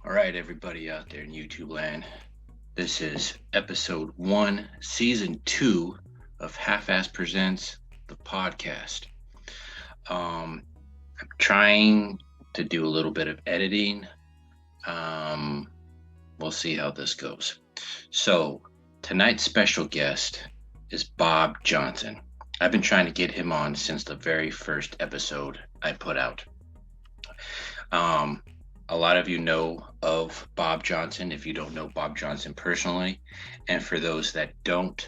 All right, everybody out there in YouTube land. This is episode 1, season 2 of Halfass Presents the podcast. I'm trying to do a little bit of editing. Um, we'll see how this goes. So, tonight's special guest is Bob Johnson. I've been trying to get him on since the very first episode I put out. Um, a lot of you know of Bob Johnson if you don't know Bob Johnson personally. And for those that don't,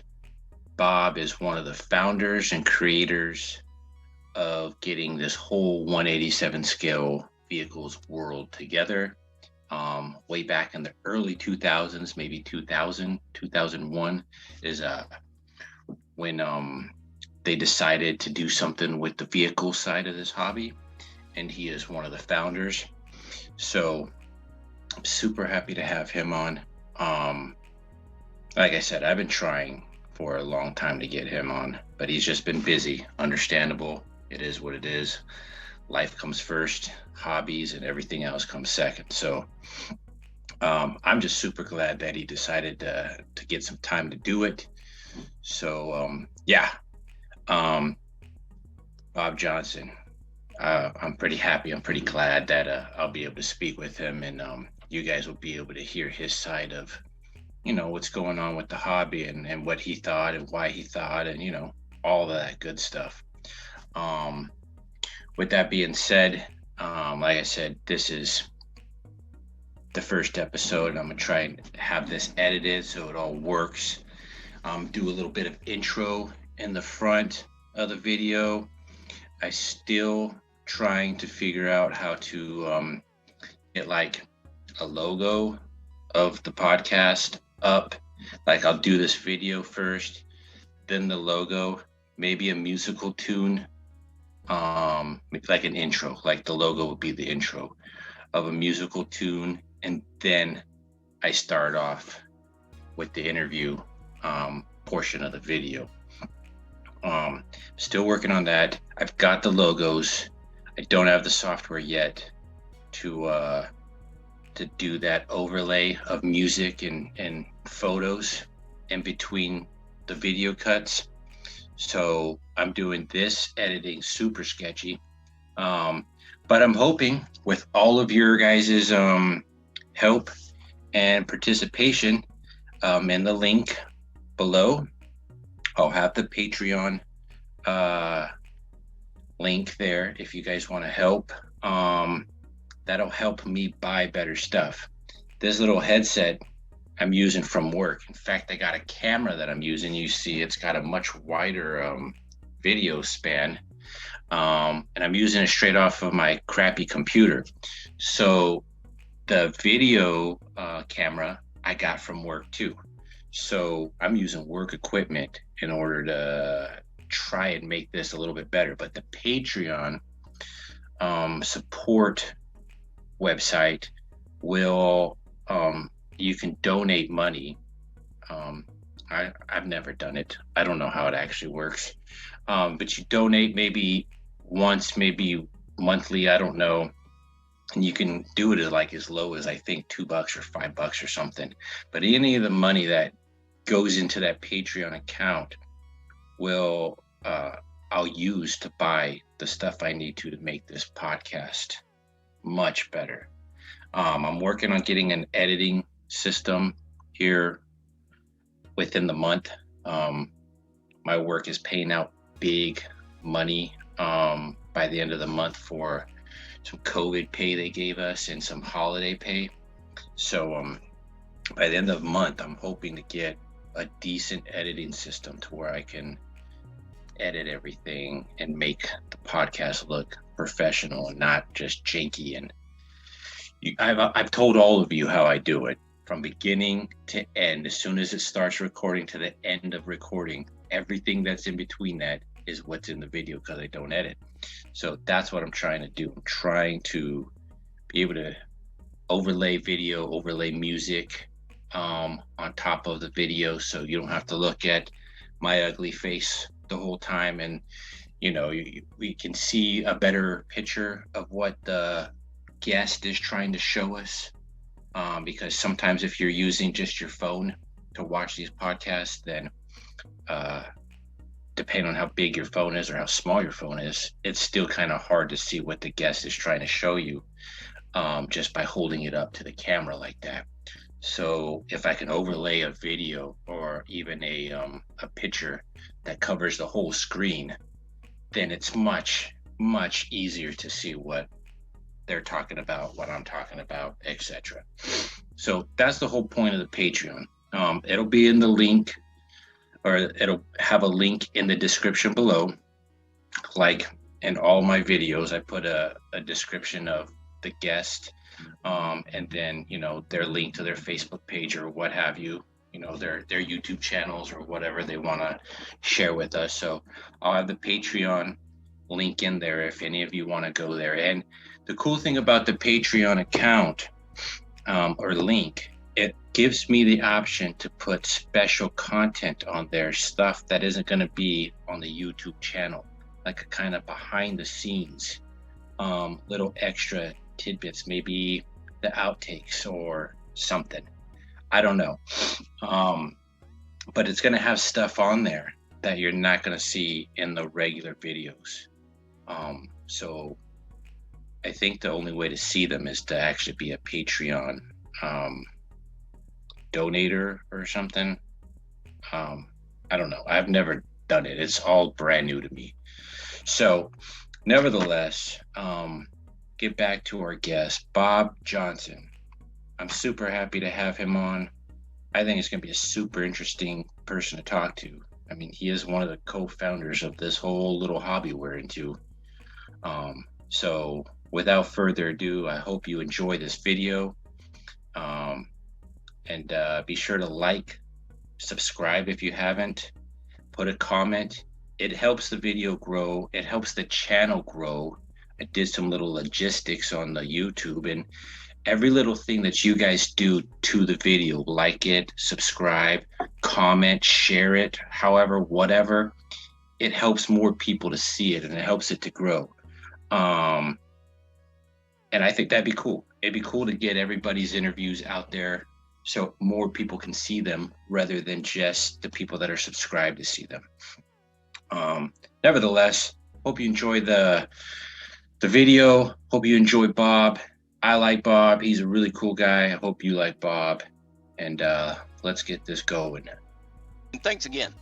Bob is one of the founders and creators of getting this whole 187 scale vehicles world together. Way back in the early 2000s, maybe 2000, 2001 is when they decided to do something with the vehicle side of this hobby. And he is one of the founders. So I'm super happy to have him on. Like I said, I've been trying for a long time to get him on, but he's just been busy. Understandable. It is what it is. Life comes first, hobbies and everything else comes second. So I'm just super glad that he decided to get some time to do it. So Bob Johnson. I'm pretty happy. I'm pretty glad that I'll be able to speak with him, and you guys will be able to hear his side of, what's going on with the hobby and what he thought and why he thought, and all of that good stuff. With that being said, like I said, this is the first episode, and I'm gonna try and have this edited so it all works. Do a little bit of intro in the front of the video. I still trying to figure out how to get like a logo of the podcast up. Like I'll do this video first, then the logo, maybe a musical tune, like an intro, like the logo would be the intro of a musical tune, and then I start off with the interview portion of the video. Still working on that. I've got the logos. I don't have the software yet to do that overlay of music and photos in between the video cuts. So I'm doing this editing super sketchy. But I'm hoping with all of your guys' help and participation, in the link below, I'll have the Patreon link there if you guys want to help. That'll help me buy better stuff. This little headset I'm using from work. In fact, I got a camera that I'm using. You see, it's got a much wider video span. And I'm using it straight off of my crappy computer. So the video camera I got from work too. So I'm using work equipment in order to try and make this a little bit better. But the Patreon support website will, you can donate money. I've never done it. I don't know how it actually works. But you donate maybe once, maybe monthly, I don't know. And you can do it as low as I think $2 or $5 or something. But any of the money that goes into that Patreon account will I'll use to buy the stuff I need to make this podcast much better. I'm working on getting an editing system here within the month. My work is paying out big money by the end of the month for some COVID pay they gave us and some holiday pay. So by the end of the month, I'm hoping to get a decent editing system to where I can edit everything and make the podcast look professional and not just janky. And I've told all of you how I do it from beginning to end. As soon as it starts recording to the end of recording, everything that's in between that is what's in the video because I don't edit. So that's what I'm trying to do. I'm trying to be able to overlay video, overlay music on top of the video, so you don't have to look at my ugly face the whole time, and we can see a better picture of what the guest is trying to show us. because sometimes if you're using just your phone to watch these podcasts, then depending on how big your phone is or how small your phone is, it's still kind of hard to see what the guest is trying to show you, just by holding it up to the camera like that. So if I can overlay a video or even a picture that covers the whole screen, then it's much easier to see what they're talking about, what I'm talking about, etc. So that's the whole point of the Patreon. It'll be in the link, or it'll have a link in the description below. Like in all my videos, I put a description of the guest, and then their link to their Facebook page or what have you, their YouTube channels or whatever they want to share with us. So I'll have the Patreon link in there if any of you want to go there. And the cool thing about the Patreon account, or link, it gives me the option to put special content on there, stuff that isn't going to be on the YouTube channel, like a kind of behind the scenes, little extra tidbits, maybe the outtakes or something. I don't know. But it's going to have stuff on there that you're not going to see in the regular videos. So I think the only way to see them is to actually be a Patreon donator or something. I don't know. I've never done it. It's all brand new to me. So nevertheless, get back to our guest, Bob Johnson. I'm super happy to have him on. I think it's going to be a super interesting person to talk to. I mean, he is one of the co-founders of this whole little hobby we're into. So without further ado, I hope you enjoy this video. And be sure to like, subscribe if you haven't, put a comment. It helps the video grow. It helps the channel grow. I did some little logistics on the YouTube, and every little thing that you guys do to the video, like it, subscribe, comment, share it, however, whatever, it helps more people to see it and it helps it to grow. And I think that'd be cool. It'd be cool to get everybody's interviews out there so more people can see them rather than just the people that are subscribed to see them. Nevertheless, hope you enjoy the video. Hope you enjoy Bob. I like Bob. He's a really cool guy. I hope you like Bob. And let's get this going. And thanks again.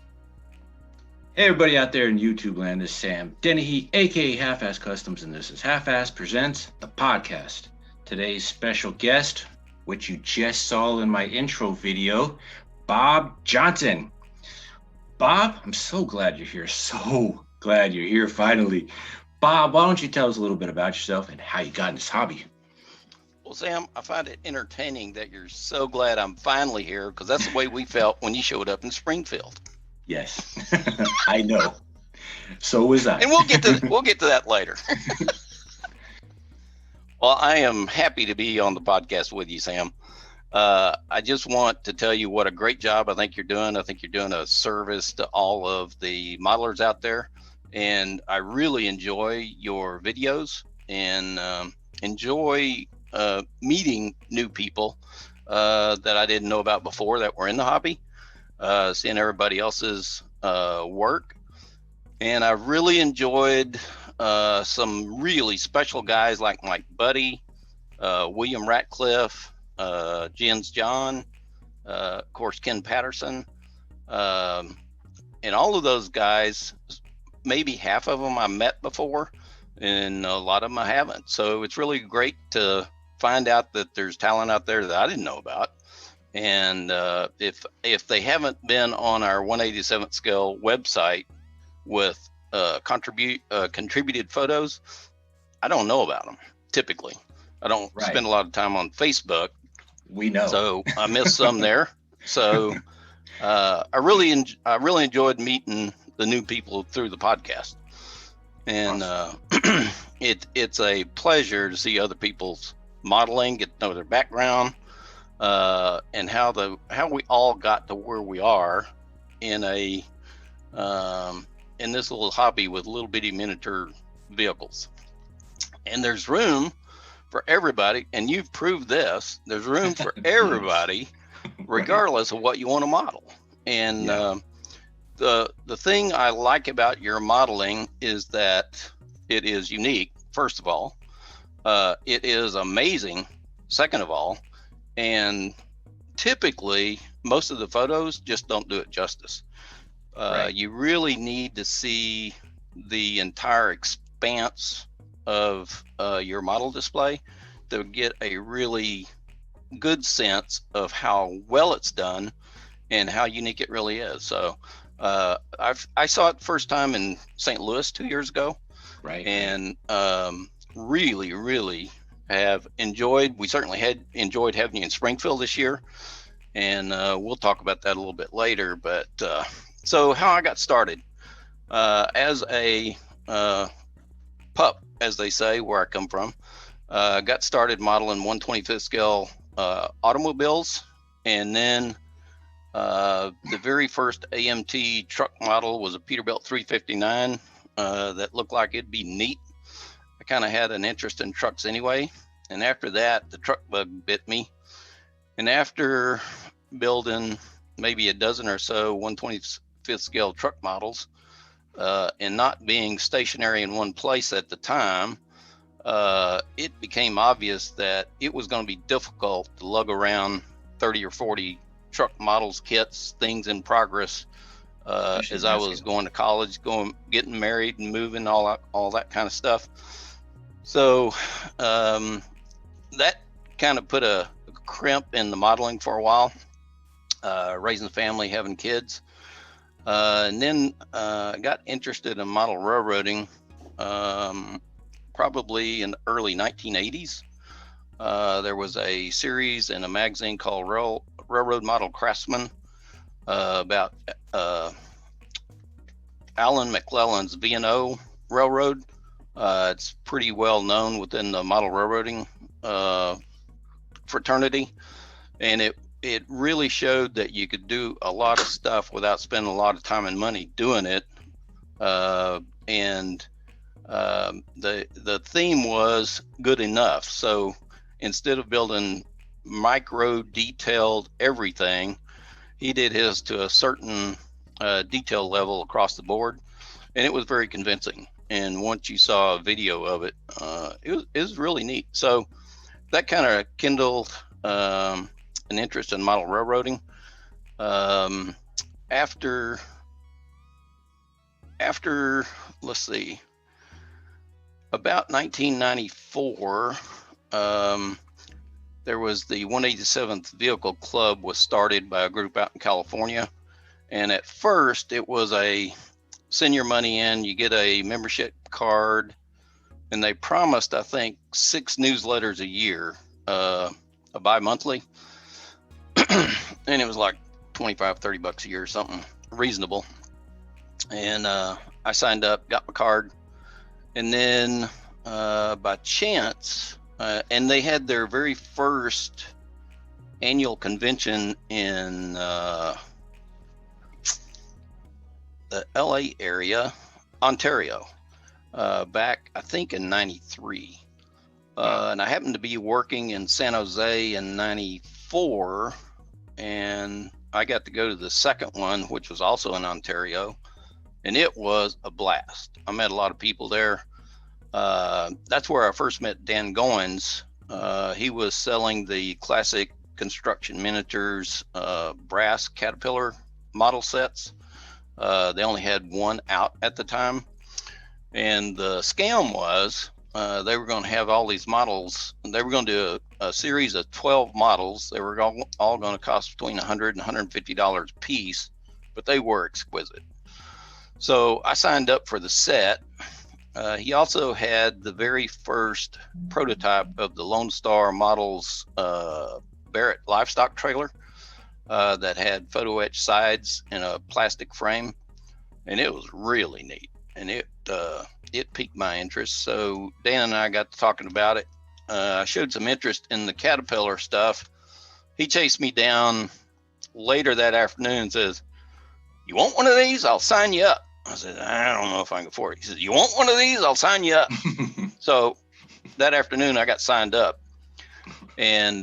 Hey, everybody out there in YouTube land, this is Sam Dennehy, aka Halfass Customs, and this is Halfass Presents the Podcast. Today's special guest, which you just saw in my intro video, Bob Johnson. Bob, I'm so glad you're here. So glad you're here finally. Bob, why don't you tell us a little bit about yourself and how you got in this hobby? Well, Sam, I find it entertaining that you're so glad I'm finally here, because that's the way we felt when you showed up in Springfield. Yes, I know. So was I. And we'll get to that later. Well, I am happy to be on the podcast with you, Sam. I just want to tell you what a great job I think you're doing. I think you're doing a service to all of the modelers out there. And I really enjoy your videos and enjoy meeting new people that I didn't know about before that were in the hobby, seeing everybody else's work. And I really enjoyed some really special guys like Mike Buddy, William Ratcliffe, Jens John, of course, Ken Patterson, and all of those guys. Maybe half of them I met before, and a lot of them I haven't. So it's really great to find out that there's talent out there that I didn't know about. And if they haven't been on our 187th scale website with contributed photos, I don't know about them. Typically, I don't spend a lot of time on Facebook. We know. So I missed some there. So I really enjoyed meeting the new people through the podcast, and it's a pleasure to see other people's modeling, get to know their background, and how we all got to where we are in a in this little hobby with little bitty miniature vehicles. And there's room for everybody, and you've proved this. There's room for everybody, regardless of what you want to model. And the thing I like about your modeling is that it is unique. First of all, it is amazing. Second of all, and typically most of the photos just don't do it justice. You really need to see the entire expanse of your model display to get a really good sense of how well it's done and how unique it really is. So I saw it first time in St. Louis 2 years ago, and really have enjoyed. We certainly had enjoyed having you in Springfield this year, and we'll talk about that a little bit later. But so how I got started as a pup, as they say, where I come from, got started modeling 1/25th scale automobiles, and then the very first AMT truck model was a Peterbilt 359 that looked like it'd be neat. I kind of had an interest in trucks anyway, and after that, the truck bug bit me. And after building maybe a dozen or so 1/25th scale truck models, and not being stationary in one place at the time, it became obvious that it was going to be difficult to lug around 30 or 40 truck models, kits, things in progress as I was going to college, getting married and moving, all that kind of stuff. So that kind of put a crimp in the modeling for a while, raising a family, having kids. And then got interested in model railroading probably in the early 1980s. There was a series in a magazine called Railroad Model Craftsman about Alan McClellan's V&O Railroad. It's pretty well known within the model railroading fraternity, and it really showed that you could do a lot of stuff without spending a lot of time and money doing it. And the theme was good enough. So instead of building micro detailed everything, he did his to a certain detail level across the board, and it was very convincing. And once you saw a video of it, it was really neat. So that kind of kindled an interest in model railroading. After let's see, about 1994, there was the 187th Vehicle Club was started by a group out in California. And at first it was a send your money in, you get a membership card, and they promised, I think, 6 newsletters a year, a bi-monthly. And it was like $25-$30 a year or something reasonable. And I signed up, got my card, and then by chance, and they had their very first annual convention in the LA area, Ontario, back, I think, in 93. And I happened to be working in San Jose in 94, and I got to go to the second one, which was also in Ontario, and it was a blast. I met a lot of people there. That's where I first met Dan Goins. He was selling the classic construction miniatures brass Caterpillar model sets. They only had one out at the time. And the scam was they were going to have all these models. They were going to do a series of 12 models. They were all going to cost between $100 and $150 a piece, but they were exquisite. So I signed up for the set. He also had the very first prototype of the Lone Star Models Barrett livestock trailer that had photo etched sides in a plastic frame, and it was really neat, and it piqued my interest. So Dan and I got to talking about it. I showed some interest in the Caterpillar stuff. He chased me down later that afternoon and says, "You want one of these? I'll sign you up." I said, "I don't know if I can afford it." He said, "You want one of these? I'll sign you up." So that afternoon I got signed up, and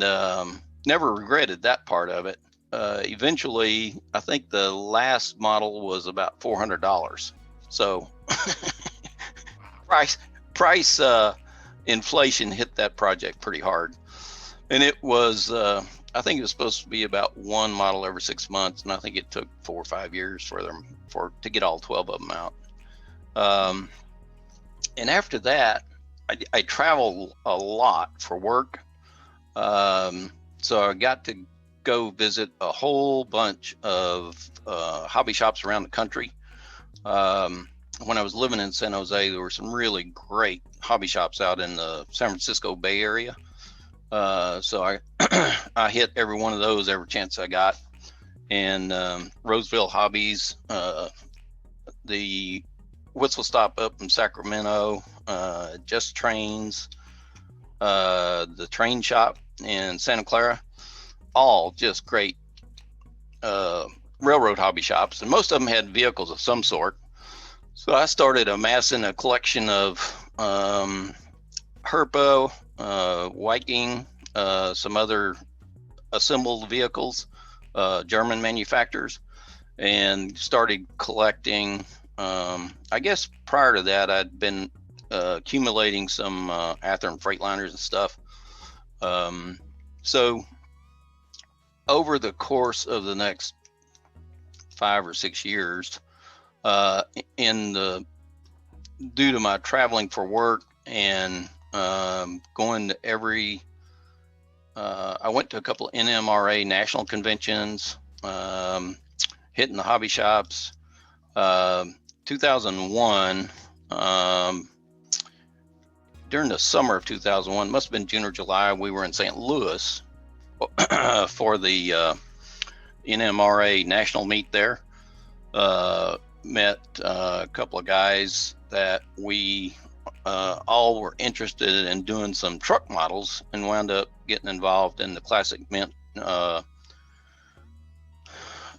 never regretted that part of it. Eventually, I think the last model was about $400. So price inflation hit that project pretty hard. And it was, I think it was supposed to be about one model every 6 months, and I think it took 4 or 5 years to get all 12 of them out. And after that, I travel a lot for work. So I got to go visit a whole bunch of hobby shops around the country. When I was living in San Jose, there were some really great hobby shops out in the San Francisco Bay Area. So I I hit every one of those every chance I got. And Roseville Hobbies, the Whistle Stop up in Sacramento, Just Trains, the Train Shop in Santa Clara, all just great railroad hobby shops, and most of them had vehicles of some sort. So I started amassing a collection of Herpa, Viking, some other assembled vehicles, German manufacturers, and started collecting. I guess prior to that, I'd been accumulating some Athearn Freightliners and stuff. So over the course of the next 5 or 6 years, due to my traveling for work and going to I went to a couple of NMRA national conventions, hitting the hobby shops. 2001, during the summer of 2001, must have been June or July, we were in St. Louis for the NMRA national meet there. Met a couple of guys that we all were interested in doing some truck models, and wound up getting involved in the Classic Mint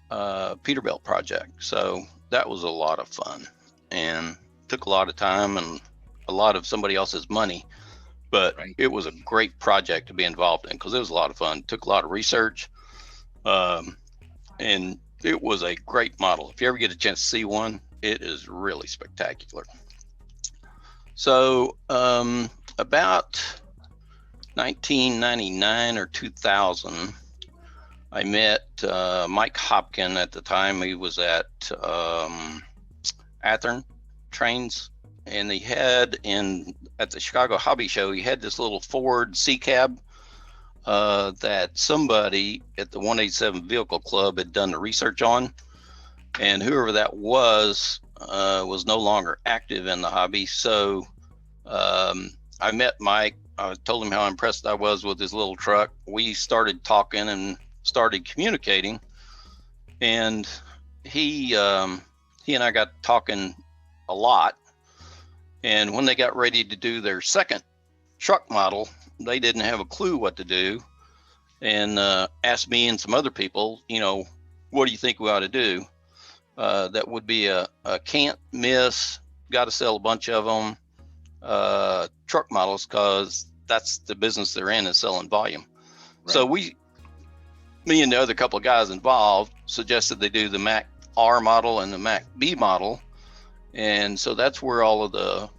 Peterbilt project. So that was a lot of fun and took a lot of time and a lot of somebody else's money, but right. It was a great project to be involved in because it was a lot of fun. Took a lot of research, and it was a great model. If you ever get a chance to see one, it is really spectacular. So about 1999 or 2000, I met Mike Hopkin at the time. He was at Athearn Trains, and he had at the Chicago Hobby Show, he had this little Ford C-Cab that somebody at the 187 Vehicle Club had done the research on, and whoever that was no longer active in the hobby. So I met Mike. I told him how impressed I was with his little truck. We started talking and started communicating, and he and I got talking a lot. And when they got ready to do their second truck model, they didn't have a clue what to do, and asked me and some other people, what do you think we ought to do? That would be a can't miss, got to sell a bunch of them truck models, because that's the business they're in, is selling volume. Right. So me and the other couple of guys involved suggested they do the Mac R model and the Mac B model. And so that's where all of the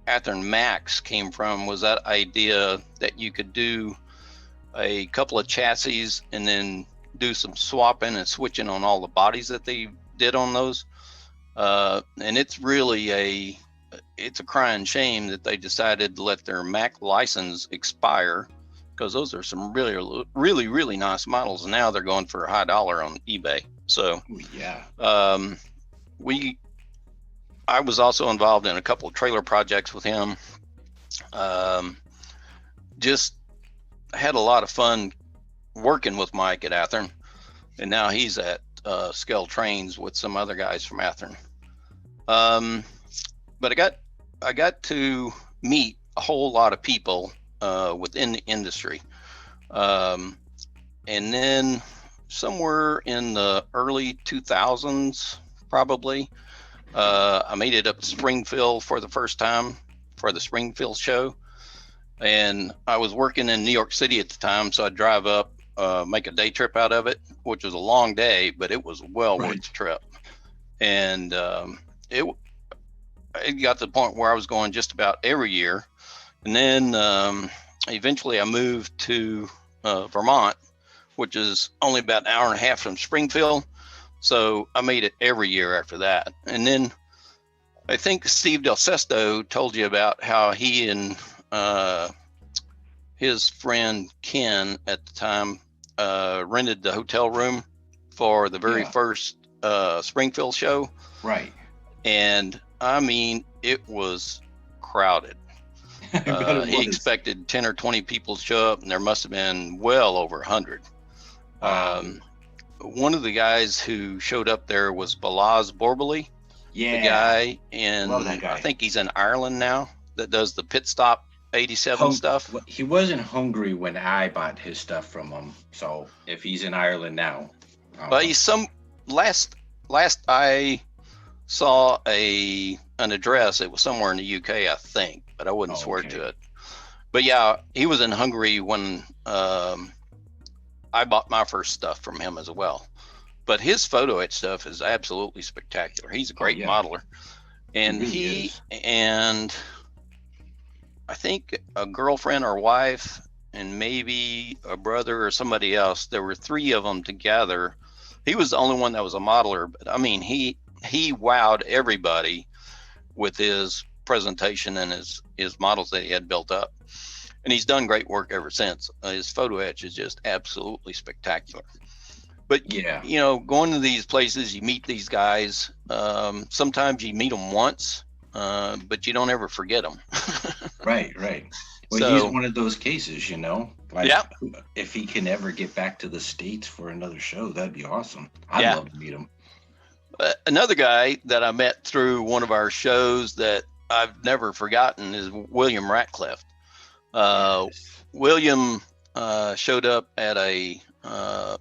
Athearn Macs came from, was that idea that you could do a couple of chassis and then do some swapping and switching on all the bodies that they did on those. And it's really it's a crying shame that they decided to let their Mac license expire, because those are some really, really, really nice models. And now they're going for a high dollar on eBay. So yeah, I was also involved in a couple of trailer projects with him. Just had a lot of fun working with Mike at Athearn, and now he's at Skell Trains with some other guys from Athearn. But I got to meet a whole lot of people within the industry, and then somewhere in the early 2000s, probably, I made it up to Springfield for the first time for the Springfield show, And I was working in New York City at the time, so I'd drive up, make a day trip out of it, which was a long day, but it was well worth the trip. And it got to the point where I was going just about every year. And then eventually I moved to Vermont, which is only about an hour and a half from Springfield. So I made it every year after that. And then I think Steve Del Sesto told you about how he and his friend Ken at the time rented the hotel room for the very first Springfield show. Right. And I mean, it was crowded. He expected 10 or 20 people to show up, and there must have been well over 100. One of the guys who showed up there was Balaz Borbely. Yeah. The guy in, love that guy. I think he's in Ireland now, that does the Pit Stop 87 stuff. He was in Hungary when I bought his stuff from him. So if he's in Ireland now. But he's last I saw an address, it was somewhere in the UK, I think, but I wouldn't swear to it. But yeah, he was in Hungary when I bought my first stuff from him as well. But his photo etch stuff is absolutely spectacular. He's a great modeler. And he and I think a girlfriend or wife and maybe a brother or somebody else, there were 3 of them together. He was the only one that was a modeler, but I mean, he wowed everybody with his presentation and his models that he had built up. And he's done great work ever since. His photo etch is just absolutely spectacular. But, you know, going to these places, you meet these guys. Sometimes you meet them once, but you don't ever forget them. Right. Well, so, he's one of those cases, you know. Like, if he can ever get back to the States for another show, that'd be awesome. I'd love to meet him. Another guy that I met through one of our shows that I've never forgotten is William Ratcliffe. William showed up at a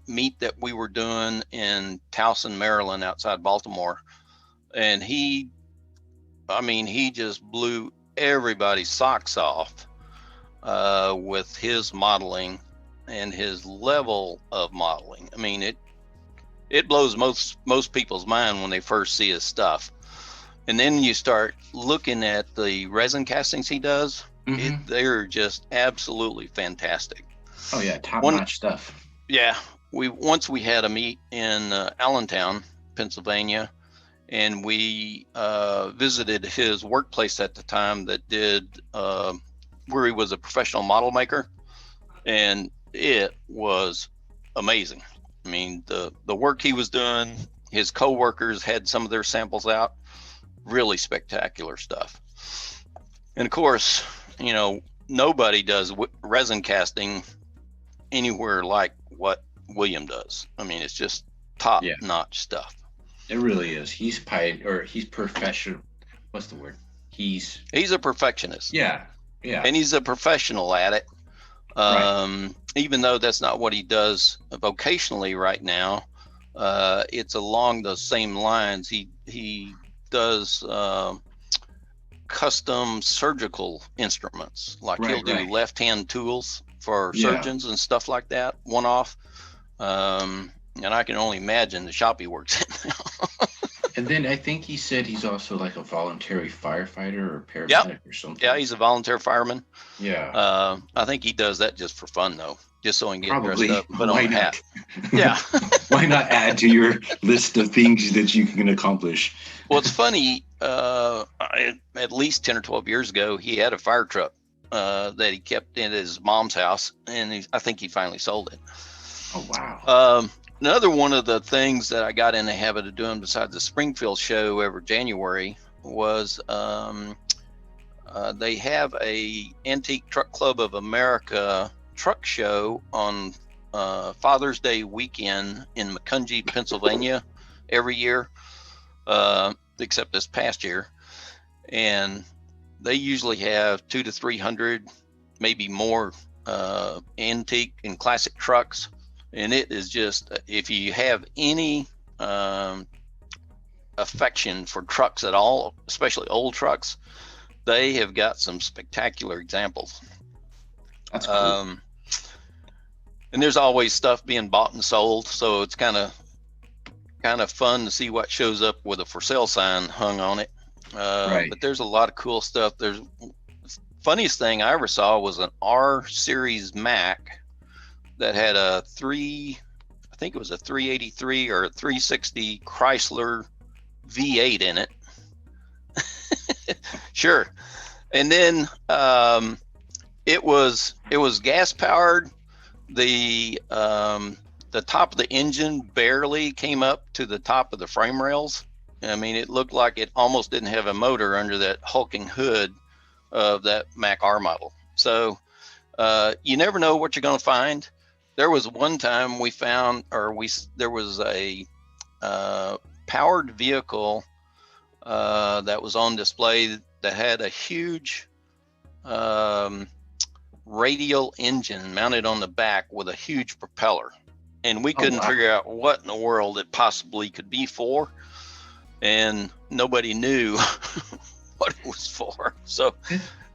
meet that we were doing in Towson, Maryland, outside Baltimore. And he just blew everybody's socks off with his modeling and his level of modeling. I mean, it blows most people's mind when they first see his stuff. And then you start looking at the resin castings he does. They're just absolutely fantastic. Oh yeah, top-notch stuff. Yeah, once we had a meet in Allentown, Pennsylvania, and we visited his workplace at the time that did where he was a professional model maker, and it was amazing. I mean, the work he was doing, his co-workers had some of their samples out, really spectacular stuff. And of course, you know, nobody does resin casting anywhere like what William does. I mean, it's just top-notch stuff. It really is. He's professional. What's the word? He's a perfectionist. Yeah. And he's a professional at it. Even though that's not what he does vocationally right now, it's along the same lines. He does custom surgical instruments, like he'll do left-hand tools for surgeons and stuff like that, one-off. And I can only imagine the shop he works in now. And then I think he said he's also like a voluntary firefighter or paramedic or something. Yeah, he's a volunteer fireman. Yeah. I think he does that just for fun, though, just so he can get dressed up and put on a hat. Yeah. Why not add to your list of things that you can accomplish? Well, it's funny. At least 10 or 12 years ago, he had a fire truck that he kept in his mom's house, and I think he finally sold it. Oh, wow. Another one of the things that I got in the habit of doing besides the Springfield show every January was they have a Antique Truck Club of America truck show on Father's Day weekend in Macungie, Pennsylvania every year, except this past year. And they usually have 200 to 300, maybe more, antique and classic trucks. And it is just, if you have any affection for trucks at all, especially old trucks, they have got some spectacular examples. That's cool. And there's always stuff being bought and sold, so it's kind of fun to see what shows up with a for sale sign hung on it. Right. But there's a lot of cool stuff. There's funniest thing I ever saw was an R series Mac that had I think it was a 383 or a 360 Chrysler V8 in it. Sure. And then it was gas powered. The top of the engine barely came up to the top of the frame rails. I mean, it looked like it almost didn't have a motor under that hulking hood of that Mac R model. So you never know what you're going to find. There was one time there was a powered vehicle that was on display that had a huge radial engine mounted on the back with a huge propeller. And we couldn't figure out what in the world it possibly could be for. And nobody knew what it was for. So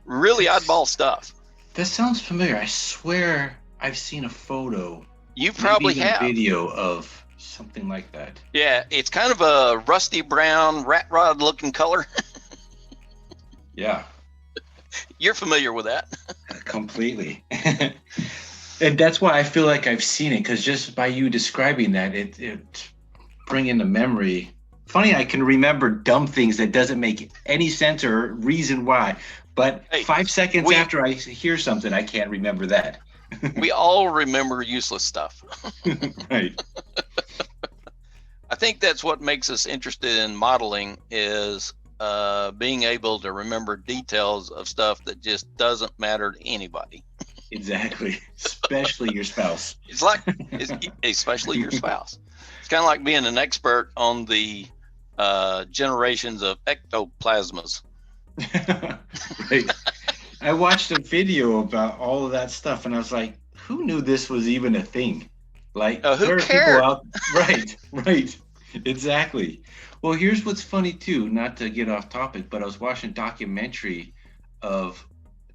really oddball stuff. That sounds familiar. I swear I've seen a photo. You probably maybe even have. A video of something like that. Yeah, it's kind of a rusty brown rat rod looking color. Yeah. You're familiar with that. Completely. And that's why I feel like I've seen it, because just by you describing that, it bringing the memory. Funny, I can remember dumb things that doesn't make any sense or reason why. But 5 seconds after I hear something, I can't remember that. We all remember useless stuff. Right. I think that's what makes us interested in modeling is being able to remember details of stuff that just doesn't matter to anybody. Exactly. Especially your spouse. Especially your spouse. It's kind of like being an expert on the generations of ectoplasmas. Right. I watched a video about all of that stuff, and I was like, who knew this was even a thing? Like, who cared? Right. Exactly. Well, here's what's funny too, not to get off topic, but I was watching a documentary of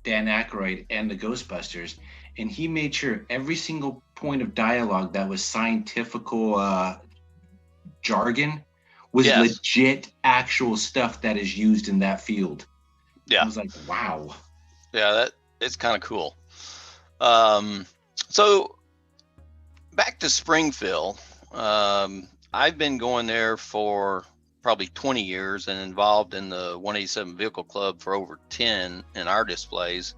Dan Aykroyd and the Ghostbusters, and he made sure every single point of dialogue that was scientifical jargon was legit actual stuff that is used in that field. Yeah. I was like, wow. Yeah, it's kind of cool. So back to Springfield. I've been going there for probably 20 years and involved in the 187 Vehicle Club for over 10 in our displays.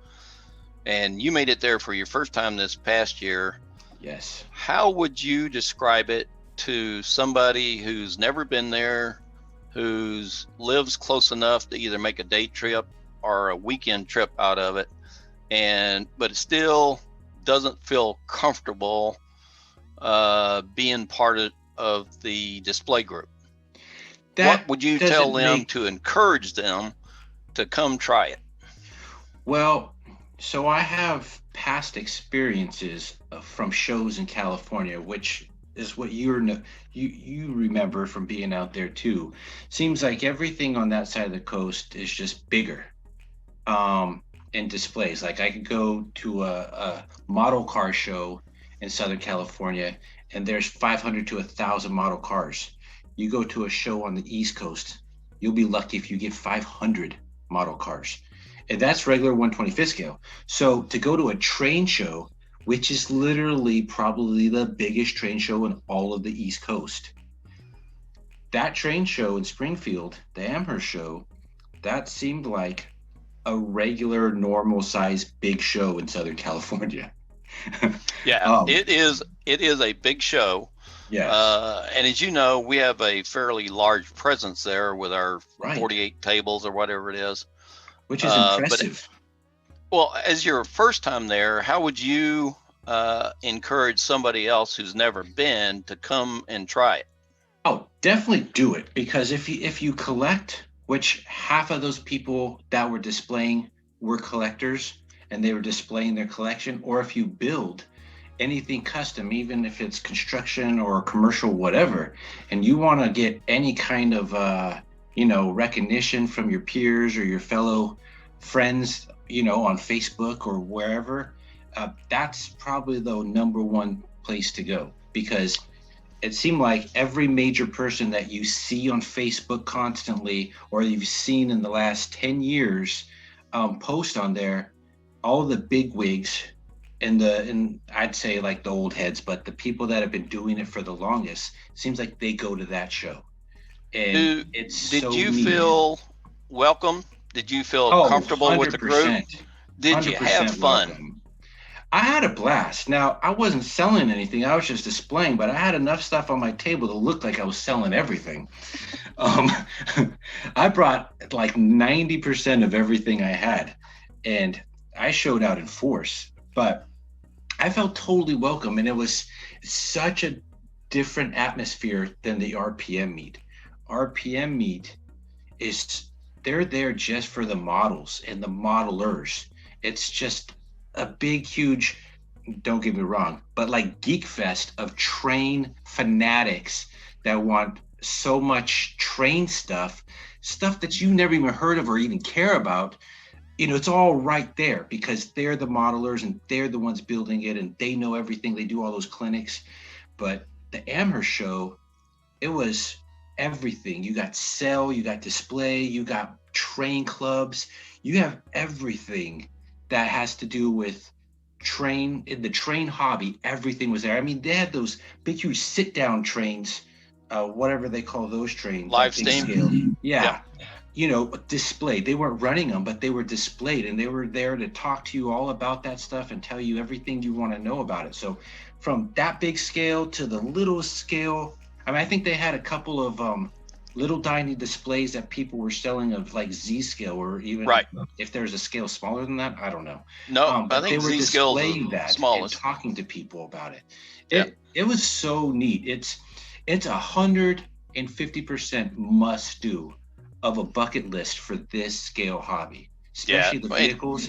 And you made it there for your first time this past year. Yes. How would you describe it to somebody who's never been there, who lives close enough to either make a day trip or a weekend trip out of it, but it still doesn't feel comfortable being part of the display group? What would you tell them to encourage them to come try it? Well, so I have past experiences from shows in California, which is what you remember from being out there too. Seems like everything on that side of the coast is just bigger in displays. Like I could go to a model car show in Southern California, and there's 500 to 1,000 model cars. You go to a show on the East Coast, you'll be lucky if you get 500 model cars. And that's regular 125th scale. So to go to a train show, which is literally probably the biggest train show in all of the East Coast, that train show in Springfield, the Amherst show, that seemed like a regular, normal size big show in Southern California. Yeah, it is a big show. Yes. And as you know, we have a fairly large presence there with our 48 tables or whatever it is. Which is impressive. Well, as your first time there, how would you encourage somebody else who's never been to come and try it? Oh, definitely do it, because if you collect, which half of those people that were displaying were collectors and they were displaying their collection, or if you build anything custom, even if it's construction or commercial, whatever, and you want to get any kind of recognition from your peers or your fellow friends, on Facebook or wherever, that's probably the number one place to go, because it seemed like every major person that you see on Facebook constantly, or you've seen in the last 10 years, post on there, all the big wigs and I'd say like the old heads, but the people that have been doing it for the longest, seems like they go to that show. And it's Did so you neat. feel welcome? Did you feel Oh, comfortable with the group? 100%. Did you have 100% fun? welcome. I had a blast. Now, I wasn't selling anything. I was just displaying, but I had enough stuff on my table to look like I was selling everything. Um, I brought like 90% of everything I had, and I showed out in force, but I felt totally welcome. And it was such a different atmosphere than the RPM meet. RPM meet is, they're there just for the models and the modelers. It's just a big, huge, don't get me wrong, but like geek fest of train fanatics that want so much train stuff that you never even heard of or even care about. It's all right there because they're the modelers and they're the ones building it and they know everything. They do all those clinics. But the Amherst show, it was everything. You got sell, you got display, you got train clubs, you have everything that has to do with train, in the train hobby. Everything was there. I mean, they had those big huge sit down trains, whatever they call those trains, Live big steam. scale. Yeah. Displayed. They weren't running them, but they were displayed, and they were there to talk to you all about that stuff and tell you everything you want to know about it. So from that big scale to the little scale, I mean, I think they had a couple of little tiny displays that people were selling of like Z scale, or even Right. if there's a scale smaller than that, I don't know. No, But I think they were Z scale displaying is the that and smallest. talking to people about it. Yeah. It was so neat. It's 150% must do of a bucket list for this scale hobby, especially the vehicles.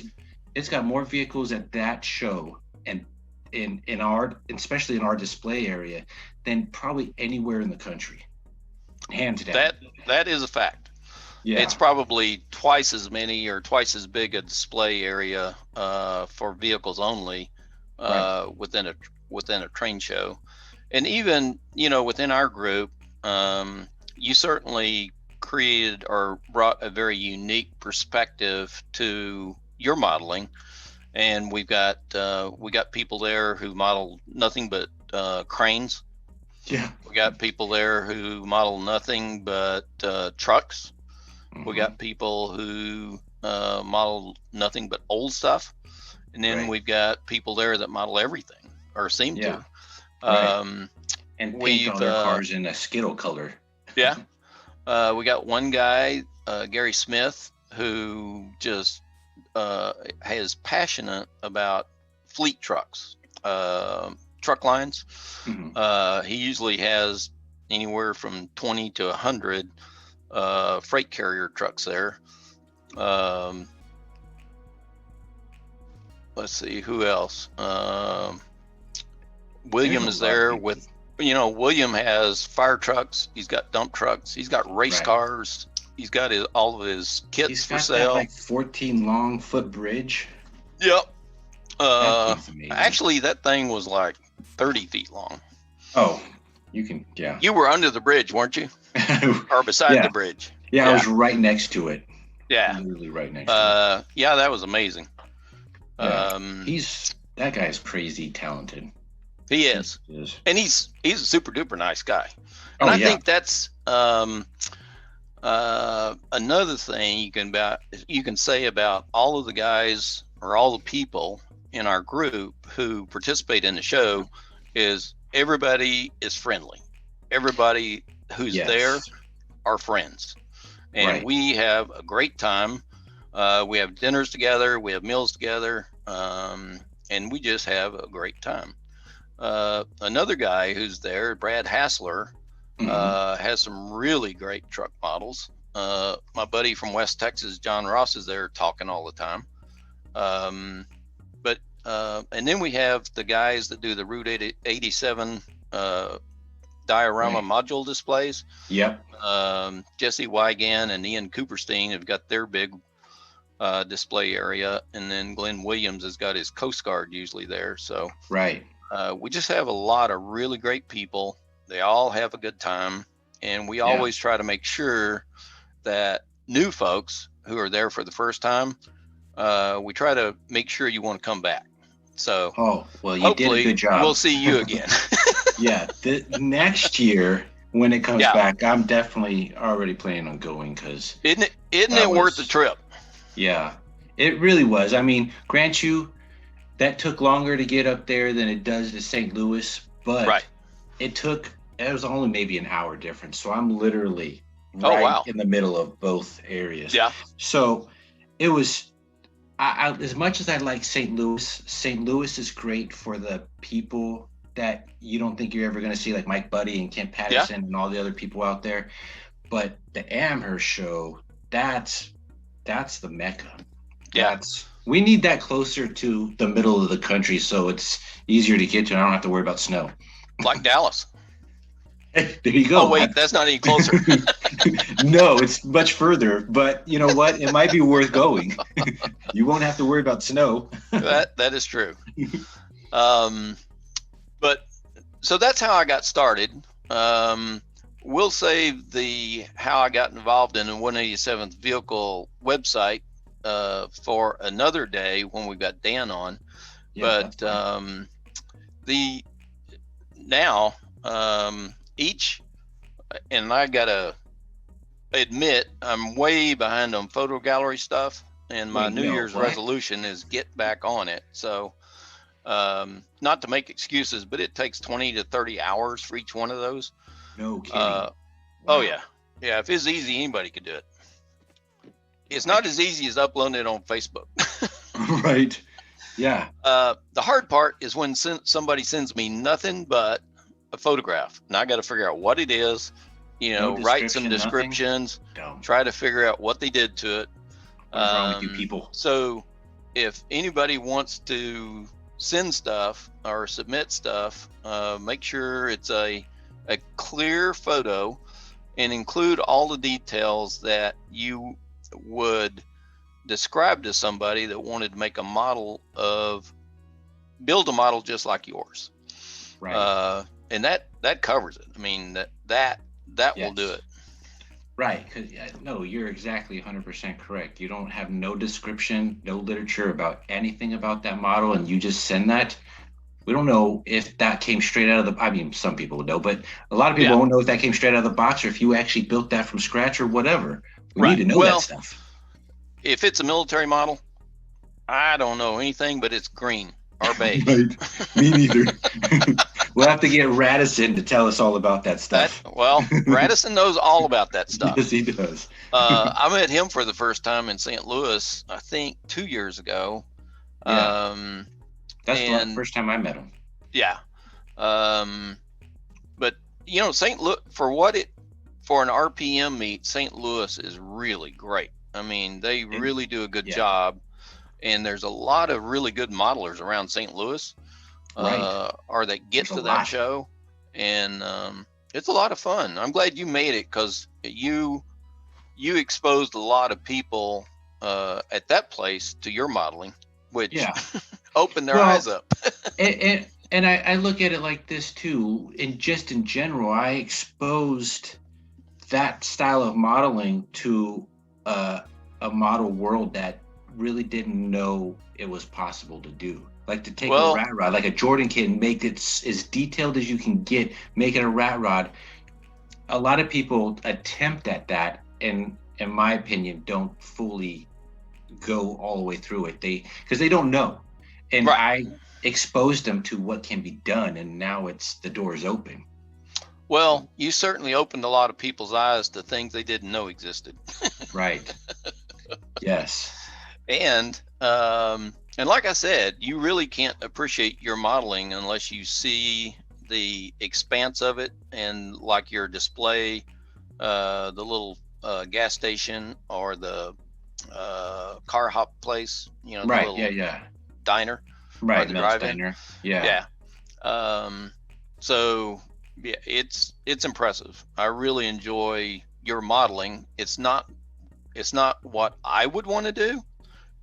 It's got more vehicles at that show and in our, especially in our display area, than probably anywhere in the country, hands down. That is a fact. Yeah, it's probably twice as many or twice as big a display area for vehicles only within a train show. And even within our group, you certainly created or brought a very unique perspective to your modeling. And we got people there who model nothing but cranes. Yeah. We got people there who model nothing but trucks. Mm-hmm. We got people who model nothing but old stuff. And then we've got people there that model everything or seem to. And paint all their cars in a Skittle color. Yeah. We got one guy, Gary Smith, who just is passionate about fleet trucks, truck lines. Mm-hmm. He usually has anywhere from 20 to 100 freight carrier trucks there. Let's see, who else? William is there with, William has fire trucks. He's got dump trucks. He's got race cars. He's got all of his kits for sale. That like 14 long foot bridge. Yep. Actually, that thing was like 30 feet long. Oh, you can, yeah. You were under the bridge, weren't you? Or beside the bridge? Yeah, I was right next to it. Yeah. Literally right next to it. Yeah, that was amazing. Yeah. That guy's crazy talented. He is. And he's a super duper nice guy. And I think that's another thing you can say about all of the guys or all the people in our group who participate in the show is everybody is friendly. Everybody who's there are friends. And we have a great time. We have dinners together, we have meals together, and we just have a great time. Another guy who's there, Brad Hassler, has some really great truck models. My buddy from West Texas, John Ross, is there talking all the time. And then we have the guys that do the Route 87 diorama module displays. Yep. Jesse Wygan and Ian Cooperstein have got their big display area, and then Glenn Williams has got his Coast Guard usually there. So Right. we just have a lot of really great people. They all have a good time, and we Yeah. always try to make sure that new folks who are there for the first time, we try to make sure you want to come back. So Oh, well, you did a hopefully good job. we'll see you again. Yeah. The next year when it comes Yeah. back, I'm definitely already planning on going because Isn't that it worth the was- trip? yeah, it really was. I mean, grant you that took longer to get up there than it does to St. Louis, but Right. it was only maybe an hour difference. So I'm literally Oh, right wow. in the middle of both areas. Yeah. So it was, as much as I like St. Louis is great for the people that you don't think you're ever going to see, like Mike Buddy and Kent Patterson and all the other people out there. But the Amherst show, that's the Mecca. Yeah. We need that closer to the middle of the country so it's easier to get to and I don't have to worry about snow. Like Dallas. There you go. Oh, wait, that's not any closer. No, it's much further, but you know what? It might be worth going. You won't have to worry about snow. That is true. But so that's how I got started. We'll save the how I got involved in the 187th vehicle website for another day when we've got Dan on. Yeah, But now each, and I gotta admit I'm way behind on photo gallery stuff, and my New Year's resolution is get back on it. So not to make excuses, but it takes 20 to 30 hours for each one of those. no kidding. Wow. Oh yeah. If it's easy, anybody could do it. It's not as easy as uploading it on Facebook. Right. Yeah. The hard part is when somebody sends me nothing but a photograph, and I got to figure out what it is, write some descriptions, try to figure out what they did to it. What's wrong with you people? So if anybody wants to send stuff or submit stuff, make sure it's a clear photo and include all the details that you would describe to somebody that wanted to make a model build a model just like yours. Right. And that covers it. I mean, that Yes. will do it. Right. Because no, you're exactly 100% correct. You don't have no description, no literature about anything about that model, and you just send that. We don't know if that came straight out of the, I mean, some people would know, but a lot of people won't know if that came straight out of the box or if you actually built that from scratch or whatever. We need to know that stuff. If it's a military model, I don't know anything, but it's green or beige. Right. Me neither. We'll have to get Radisson to tell us all about that stuff. Radisson knows all about that stuff. Yes, he does. I met him for the first time in St. Louis, I think 2 years ago. Yeah. That's the first time I met him. Yeah. But St. Louis, for an RPM meet, St. Louis is really great. I mean, they really do a good job, and there's a lot of really good modelers around St. Louis, or that get to that show, and it's a lot of fun. I'm glad you made it because you exposed a lot of people at that place to your modeling, which opened their eyes up. And I look at it like this too, and just in general, I exposed that style of modeling to a model world that really didn't know it was possible to do. Like to take a rat rod, like a Jordan kit, and make it as detailed as you can get, make it a rat rod. A lot of people attempt at that, and in my opinion, don't fully go all the way through it. Because they don't know. And I exposed them to what can be done, and now the door is open. Well, you certainly opened a lot of people's eyes to things they didn't know existed. Right. Yes. And like I said, you really can't appreciate your modeling unless you see the expanse of it, and like your display, the little gas station or the car hop place, the little diner. Right, the Mel's Diner. Yeah. So yeah, it's impressive. I really enjoy your modeling. It's not what I would want to do,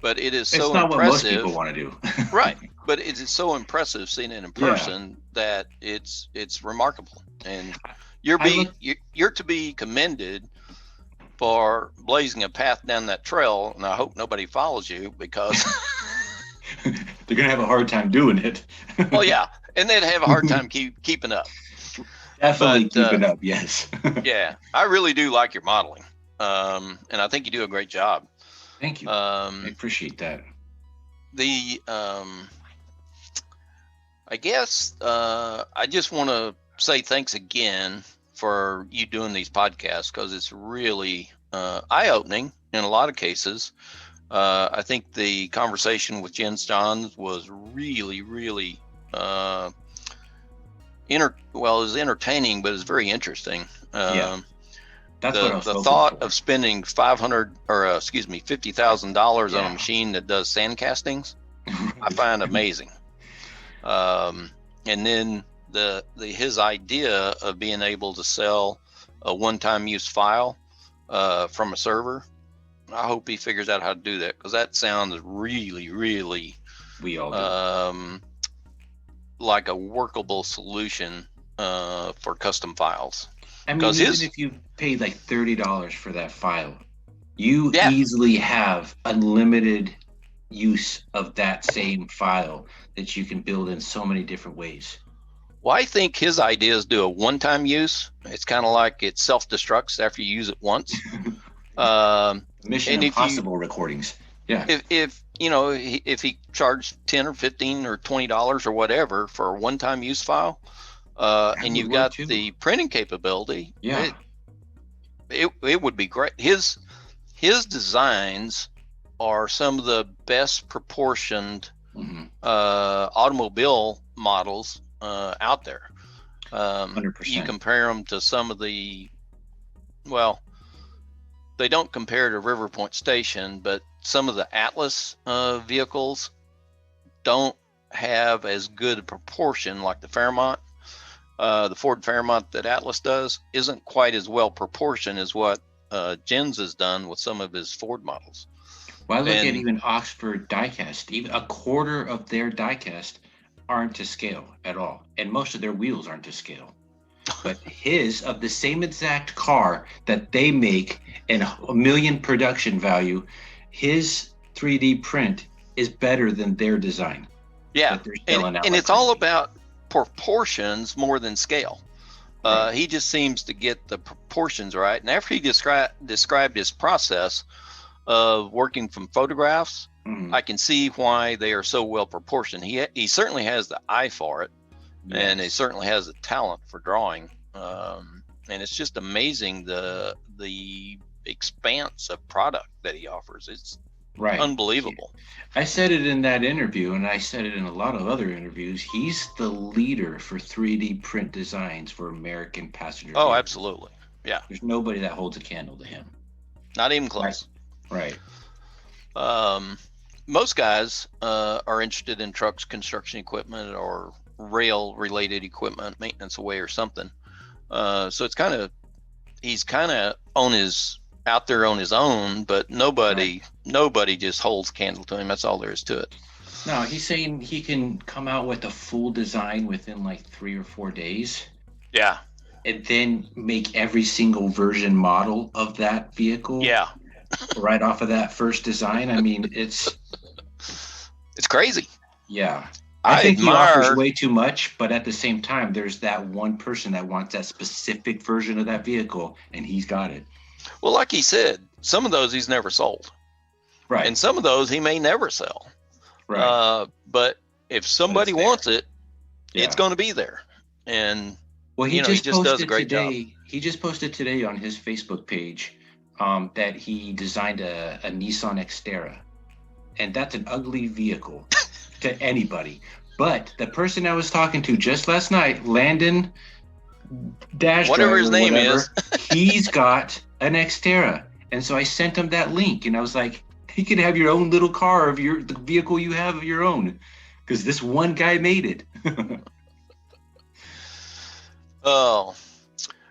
but it is It's so not what most people impressive. want to do. Right. But it is so impressive seeing it in Yeah. person that it's remarkable. And I you're to be commended for blazing a path down that trail, and I hope nobody follows you because they're gonna have a hard time doing it. well, yeah, and they'd have a hard time keeping up. Definitely But keeping up. Yes. yeah, I really do like your modeling, and I think you do a great job. Thank you. I appreciate that. The I guess I just want to say thanks again for you doing these podcasts, because it's really eye-opening in a lot of cases. I think the conversation with Jens Johns was really, really it was entertaining, but it's very interesting. Yeah. That's what I was The hoping thought for. of spending $50,000 on a machine that does sand castings, I find amazing. And then his idea of being able to sell a one-time use file from a server, I hope he figures out how to do that, because that sounds really, really We all do. like a workable solution for custom files. I mean, even if you paid like $30 for that file, you Yeah. easily have unlimited use of that same file that you can build in so many different ways. Well, I think his ideas do a one-time use. It's kind of like it self-destructs after you use it once. Mission Impossible recordings. Yeah. If he charged $10 or $15 or $20 or whatever for a one-time use file, and you've got the printing capability, yeah, it would be great. His designs are some of the best proportioned automobile models out there. 100%. You compare them to some of the, well, they don't compare to River Point Station, but some of the Atlas vehicles don't have as good a proportion like the Fairmont. The Ford Fairmont that Atlas does isn't quite as well proportioned as what Jens has done with some of his Ford models. Well, I look at even Oxford diecast, even a quarter of their diecast aren't to scale at all. And most of their wheels aren't to scale. But his, of the same exact car that they make and $1 million production value, his 3D print is better than their design. Yeah, and it's all about proportions more than scale. Right. He just seems to get the proportions right. And after he described his process of working from photographs, I can see why they are so well proportioned. He certainly has the eye for it, and he certainly has the talent for drawing. And it's just amazing the expanse of product that he offers. It's unbelievable. I said it in that interview, and I said it in a lot of other interviews. He's the leader for 3D print designs for American passenger vehicles. Absolutely. Yeah. There's nobody that holds a candle to him. Not even close. Right. Most guys are interested in trucks, construction equipment, or rail related equipment, maintenance away or something. So it's he's kind of out there on his own, but nobody just holds candle to him. That's all there is to it. No, he's saying he can come out with a full design within like 3 or 4 days. Yeah. And then make every single version model of that vehicle. Yeah. Right off of that first design. I mean, it's crazy. Yeah. I think he offers way too much, but at the same time, there's that one person that wants that specific version of that vehicle, and he's got it. Well, like he said, some of those he's never sold. Right. And some of those he may never sell. Right. But if somebody wants it, it's going to be there. And he just does a great job. He just posted today on his Facebook page that he designed a Nissan Xterra, and that's an ugly vehicle to anybody. But the person I was talking to just last night, Landon Dash, whatever his name is, he's got an Xterra, and so I sent him that link, and I was like, "You can have your own little car of the vehicle you have of your own, because this one guy made it." Oh,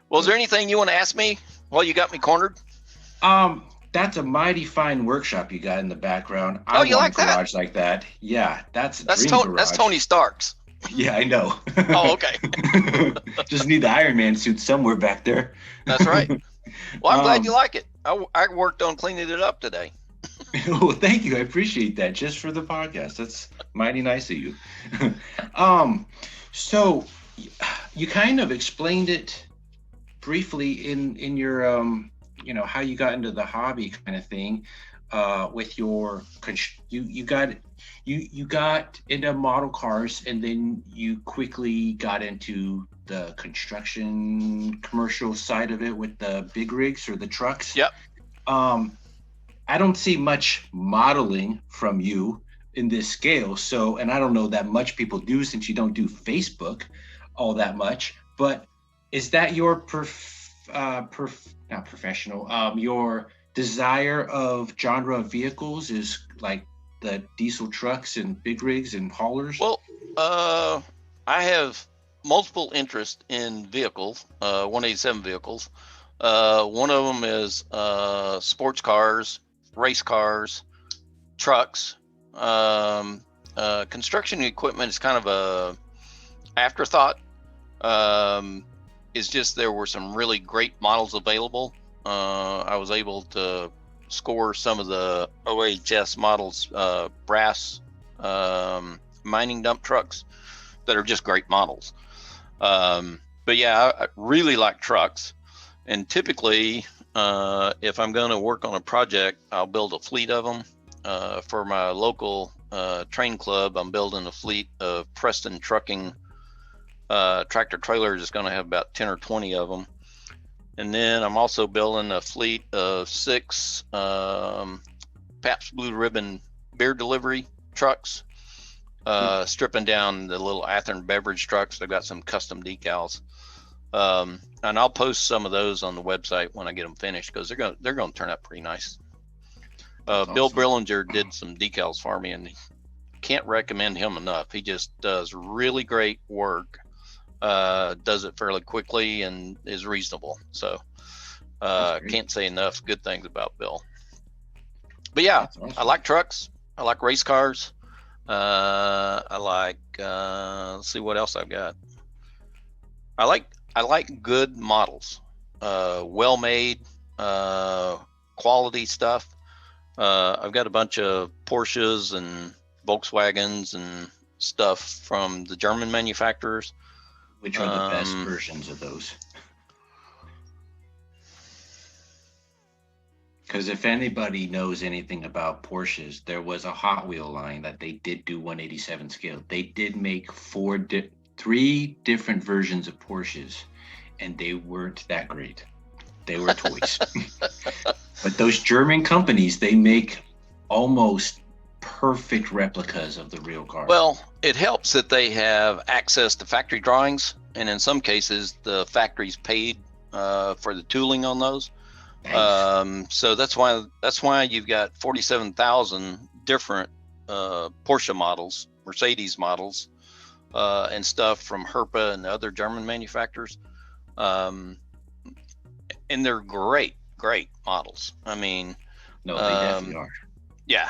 well, is there anything you want to ask me? Well, you got me cornered. That's a mighty fine workshop you got in the background. I Oh, you want a like that? garage like that. Yeah, that's a dream That's garage. Tony Stark's. Yeah, I know. Oh, okay. Just need the Iron Man suit somewhere back there. That's right. Well, I'm glad you um, like it. I worked on cleaning it up today. well, thank you. I appreciate that. Just for the podcast, that's mighty nice of you. um, so you kind of explained it briefly in your how you got into the hobby kind of thing, with your you got into model cars, and then you quickly got into the construction commercial side of it with the big rigs or the trucks. Yep. I don't see much modeling from you in this scale. So, and I don't know that much people do, since you don't do Facebook all that much, but is that your not professional, your desire of genre of vehicles is like the diesel trucks and big rigs and haulers? Well, I have multiple interests in vehicles, 187 vehicles. One of them is sports cars, race cars, trucks. Construction equipment is kind of a afterthought. It's just there were some really great models available. I was able to score some of the OHS models, brass mining dump trucks that are just great models. But yeah, I really like trucks. And typically, if I'm going to work on a project, I'll build a fleet of them. For my local train club, I'm building a fleet of Preston Trucking tractor trailers. Is going to have about 10 or 20 of them. And then I'm also building a fleet of 6 Pabst Blue Ribbon beer delivery trucks, stripping down the little Athearn beverage trucks. They've got some custom decals. And I'll post some of those on the website when I get them finished, because they're going to turn out pretty nice. Bill Brillinger did some decals for me, and can't recommend him enough. He just does really great work. Does it fairly quickly and is reasonable. So can't say enough good things about Bill. But yeah, awesome. I like trucks. I like race cars. I like let's see what else I've got. I like good models, well made, quality stuff. I've got a bunch of Porsches and Volkswagens and stuff from the German manufacturers. Which are the best versions of those? Because if anybody knows anything about Porsches, there was a Hot Wheel line that they did do 187 scale. They did make 3 different versions of Porsches, and they weren't that great. They were toys. But those German companies, they make almost perfect replicas of the real car. Well, it helps that they have access to factory drawings, and in some cases the factories paid for the tooling on those. Nice. So that's why you've got 47,000 different Porsche models, Mercedes models, and stuff from Herpa and other German manufacturers. And they're great models. I mean, no, they definitely are. Yeah.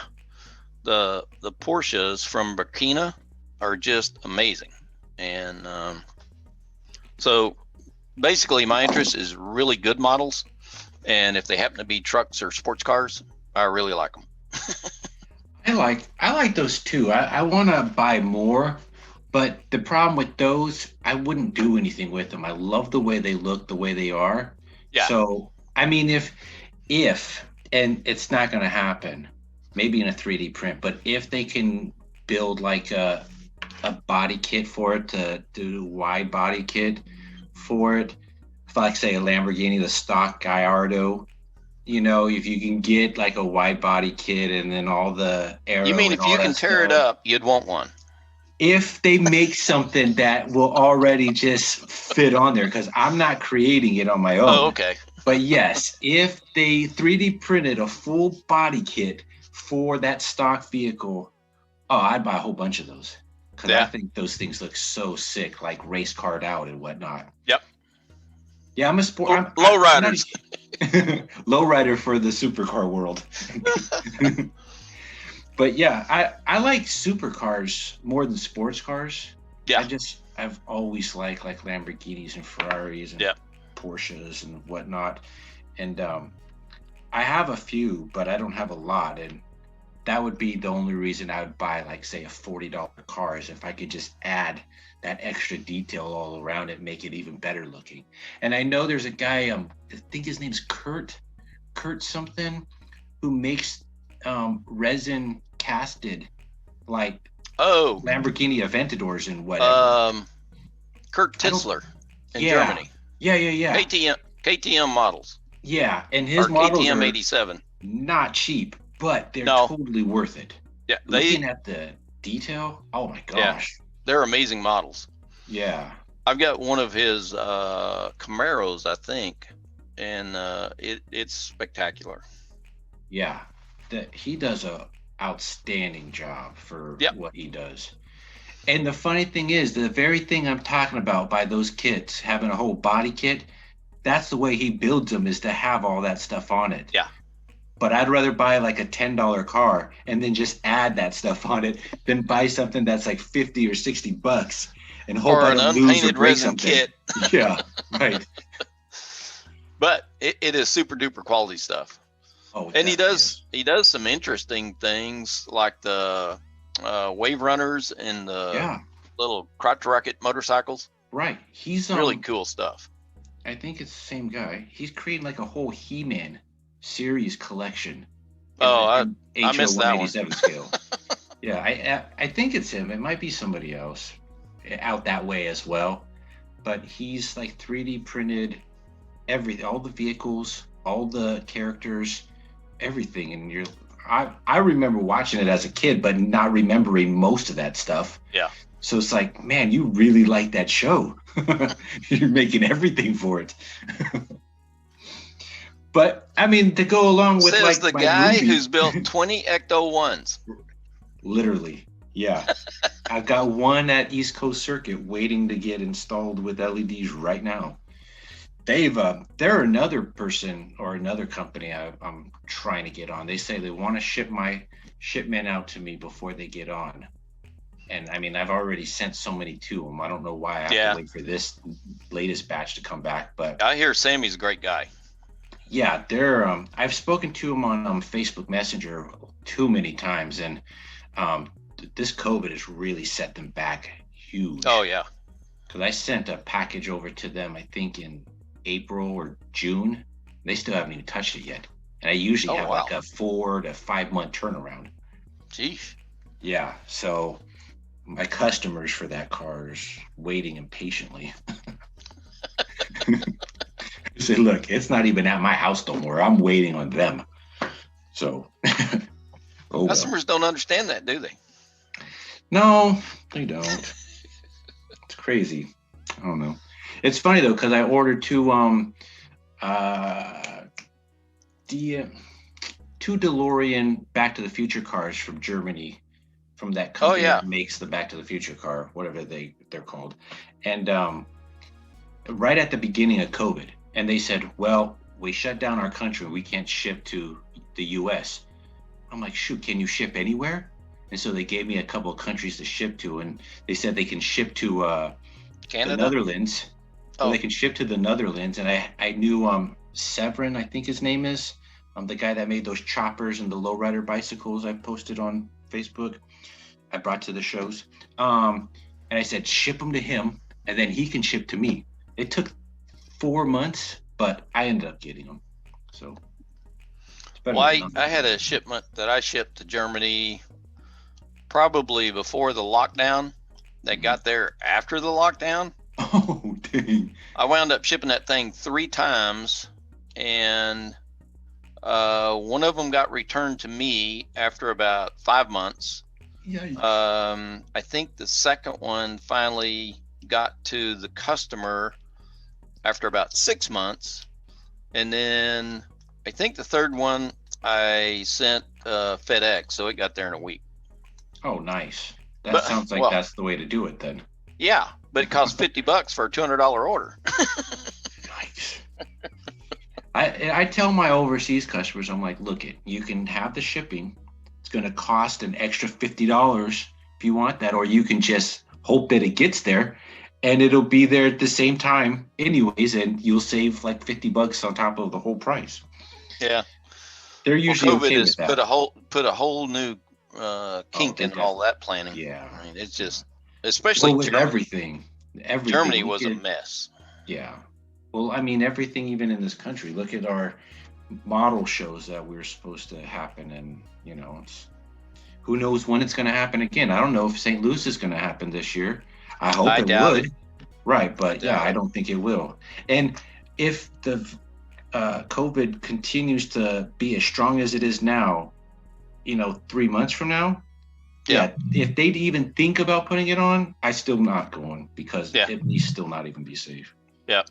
The Porsches from Burkina are just amazing. And so basically my interest is really good models. And if they happen to be trucks or sports cars, I really like them. I like those too. I want to buy more, but the problem with those, I wouldn't do anything with them. I love the way they look, the way they are. Yeah. So, I mean, if, and it's not going to happen, maybe in a 3D print, but if they can build like a body kit for it, to do a wide body kit for it, like say a Lamborghini, the stock Gallardo, if you can get like a wide body kit and then all the aero. You mean if you can tear it up, you'd want one? If they make something that will already just fit on there, because I'm not creating it on my own. Oh, okay. But yes, if they 3D printed a full body kit for that stock vehicle, I'd buy a whole bunch of those, because I think those things look so sick, like race card out and whatnot. Yep. Yeah, I'm a sport. Low I'm not riders. low rider for the supercar world. But yeah, I like supercars more than sports cars. Yeah. I've always liked like Lamborghinis and Ferraris and Yeah. Porsches and whatnot. And I have a few, but I don't have a lot. And that would be the only reason I would buy, like, say, a $40 car, is if I could just add that extra detail all around it, make it even better looking. And I know there's a guy, I think his name's Kurt something, who makes resin casted like Lamborghini Aventadors and whatever. Kurt Titzler in Yeah. Germany. Yeah. KTM models. Yeah, and his Or models KTM are 87. not cheap, but they're No. totally worth it. Yeah, Looking at the detail, oh my gosh. they're amazing models. Yeah. I've got one of his Camaros, I think, and it's spectacular. Yeah, he does a outstanding job for what he does. And the funny thing is, the very thing I'm talking about by those kits having a whole body kit, that's the way he builds them, is to have all that stuff on it. Yeah. But I'd rather buy like a $10 car and then just add that stuff on it than buy something that's like 50 or 60 bucks and hope Or I an don't lose or unpainted break resin something. kit. Yeah, right. But it is super duper quality stuff. Oh, And he does some interesting things, like the wave runners and the little crotch rocket motorcycles. Right. He's really cool stuff. I think it's the same guy. He's creating like a whole He-Man series collection. I missed that one. Scale. Yeah, I think it's him. It might be somebody else out that way as well. But he's like 3D printed everything, all the vehicles, all the characters, everything. And I remember watching it as a kid, but not remembering most of that stuff. Yeah. So it's like, man, you really like that show. You're making everything for it. But I mean, to go along with, says like, the my guy movie, who's built 20 Ecto ones. Literally, yeah. I've got one at East Coast Circuit waiting to get installed with LEDs right now. They're another person or another company I'm trying to get on. They say they want to ship my shipment out to me before they get on. And I mean, I've already sent so many to them. I don't know why I have to wait for this latest batch to come back. But I hear Sammy's a great guy. Yeah, I've spoken to him on Facebook Messenger too many times, and this COVID has really set them back huge. Oh yeah, because I sent a package over to them, I think in April or June. They still haven't even touched it yet, and I usually have like a 4 to 5 month turnaround. Jeez. Yeah, so my customers for that car is waiting impatiently. Say, look, it's not even at my house no more. I'm waiting on them. So customers don't understand that, do they? No, they don't. It's crazy. I don't know. It's funny though, because I ordered two DeLorean Back to the Future cars from Germany, from that company that makes the Back to the Future car, whatever they're called. And right at the beginning of COVID. And they said, well, we shut down our country. We can't ship to the U.S. I'm like, shoot, can you ship anywhere? And so they gave me a couple of countries to ship to. And they said they can ship to Canada? The Netherlands. Oh. They can ship to the Netherlands. And I knew Severin, I think his name is, the guy that made those choppers and the lowrider bicycles I posted on Facebook. I brought to the shows. And I said, ship them to him, and then he can ship to me. It took 4 months, but I ended up getting them. So, I had a shipment that I shipped to Germany probably before the lockdown. That got there after the lockdown. Oh, dang! I wound up shipping that thing 3 times, and one of them got returned to me after about 5 months. Yeah. I think the second one finally got to the customer after about 6 months, and then I think the third one I sent FedEx, so it got there in a week. Oh, nice. That sounds like that's the way to do it then. Yeah, but it cost $50 for a $200 order. Yikes. I tell my overseas customers, I'm like, look, you can have the shipping. It's going to cost an extra $50 if you want that, or you can just hope that it gets there and it'll be there at the same time anyways, and you'll save like $50 on top of the whole price. Yeah. They're usually COVID okay has with that. put a whole new kink in all that planning. Yeah. I mean, it's just, especially with Germany. Everything. Germany was a mess. Yeah. Well, I mean, everything, even in this country. Look at our model shows that we're supposed to happen, and it's who knows when it's going to happen again. I don't know if St. Louis is going to happen this year. I hope it would. Right, but I don't think it will. And if the COVID continues to be as strong as it is now, 3 months from now, if they'd even think about putting it on, I still not going, because it may still not even be safe. Yeah.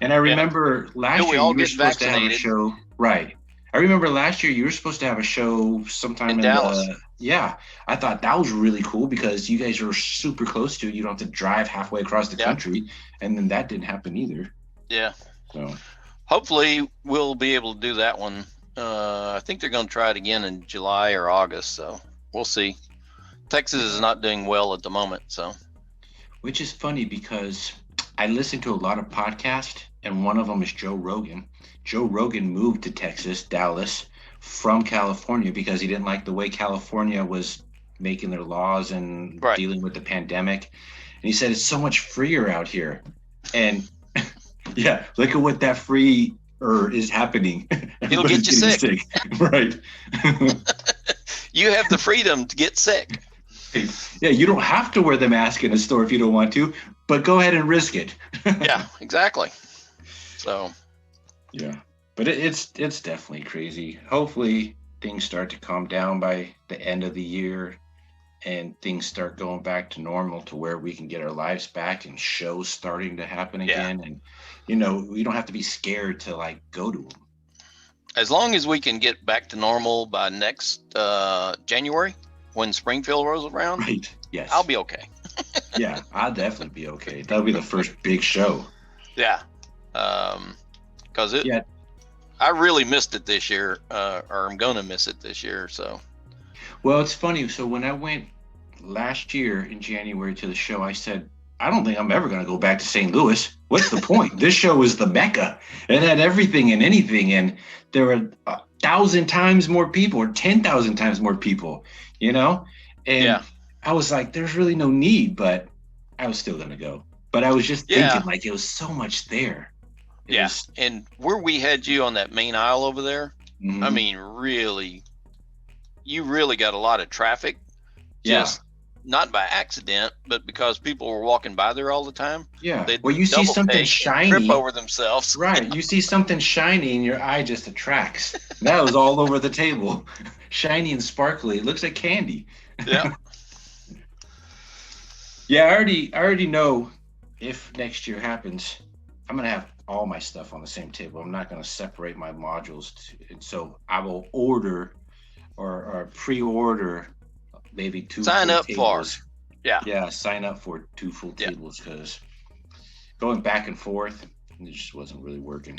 And I remember last year you were supposed to have a show. Right. I remember last year you were supposed to have a show sometime in Dallas. I thought that was really cool because you guys are super close to it. You don't have to drive halfway across the country. And then that didn't happen either. Yeah. So hopefully we'll be able to do that one. I think they're going to try it again in July or August. So we'll see. Texas is not doing well at the moment. So, which is funny because I listen to a lot of podcasts, and one of them is Joe Rogan. Joe Rogan moved to Texas, Dallas, from California because he didn't like the way California was making their laws and dealing with the pandemic. And he said, it's so much freer out here. And look at what that free is happening. It'll get you sick. Right. You have the freedom to get sick. Yeah, you don't have to wear the mask in a store if you don't want to, but go ahead and risk it. Yeah, exactly. So, yeah, but it's definitely crazy. Hopefully things start to calm down by the end of the year and things start going back to normal to where we can get our lives back and shows starting to happen again. And, we don't have to be scared to like go to them. As long as we can get back to normal by next January, when Springfield rolls around, right? Yes, I'll be okay. Yeah, I'll definitely be okay. That'll be the first big show. Yeah, because I really missed it this year, or I'm gonna miss it this year. So, well, it's funny. So when I went last year in January to the show, I said, I don't think I'm ever gonna go back to St. Louis. What's the point? This show is the Mecca. It had everything and anything, and there were 1,000 times more people, or 10,000 times more people. And I was like, there's really no need, but I was still going to go. But I was just thinking like it was so much there. And where we had you on that main aisle over there, I mean, really, you really got a lot of traffic. Just not by accident, but because people were walking by there all the time. Yeah. Well, you see something shiny, trip over themselves. Right. You see something shiny and your eye just attracts. That was all over the table. Shiny and sparkly. It looks like candy. Yeah. Yeah, I already know if next year happens, I'm going to have all my stuff on the same table. I'm not going to separate my modules. And so I will order or pre-order maybe 2 sign full up tables. For sign up for 2 full tables, because going back and forth, it just wasn't really working.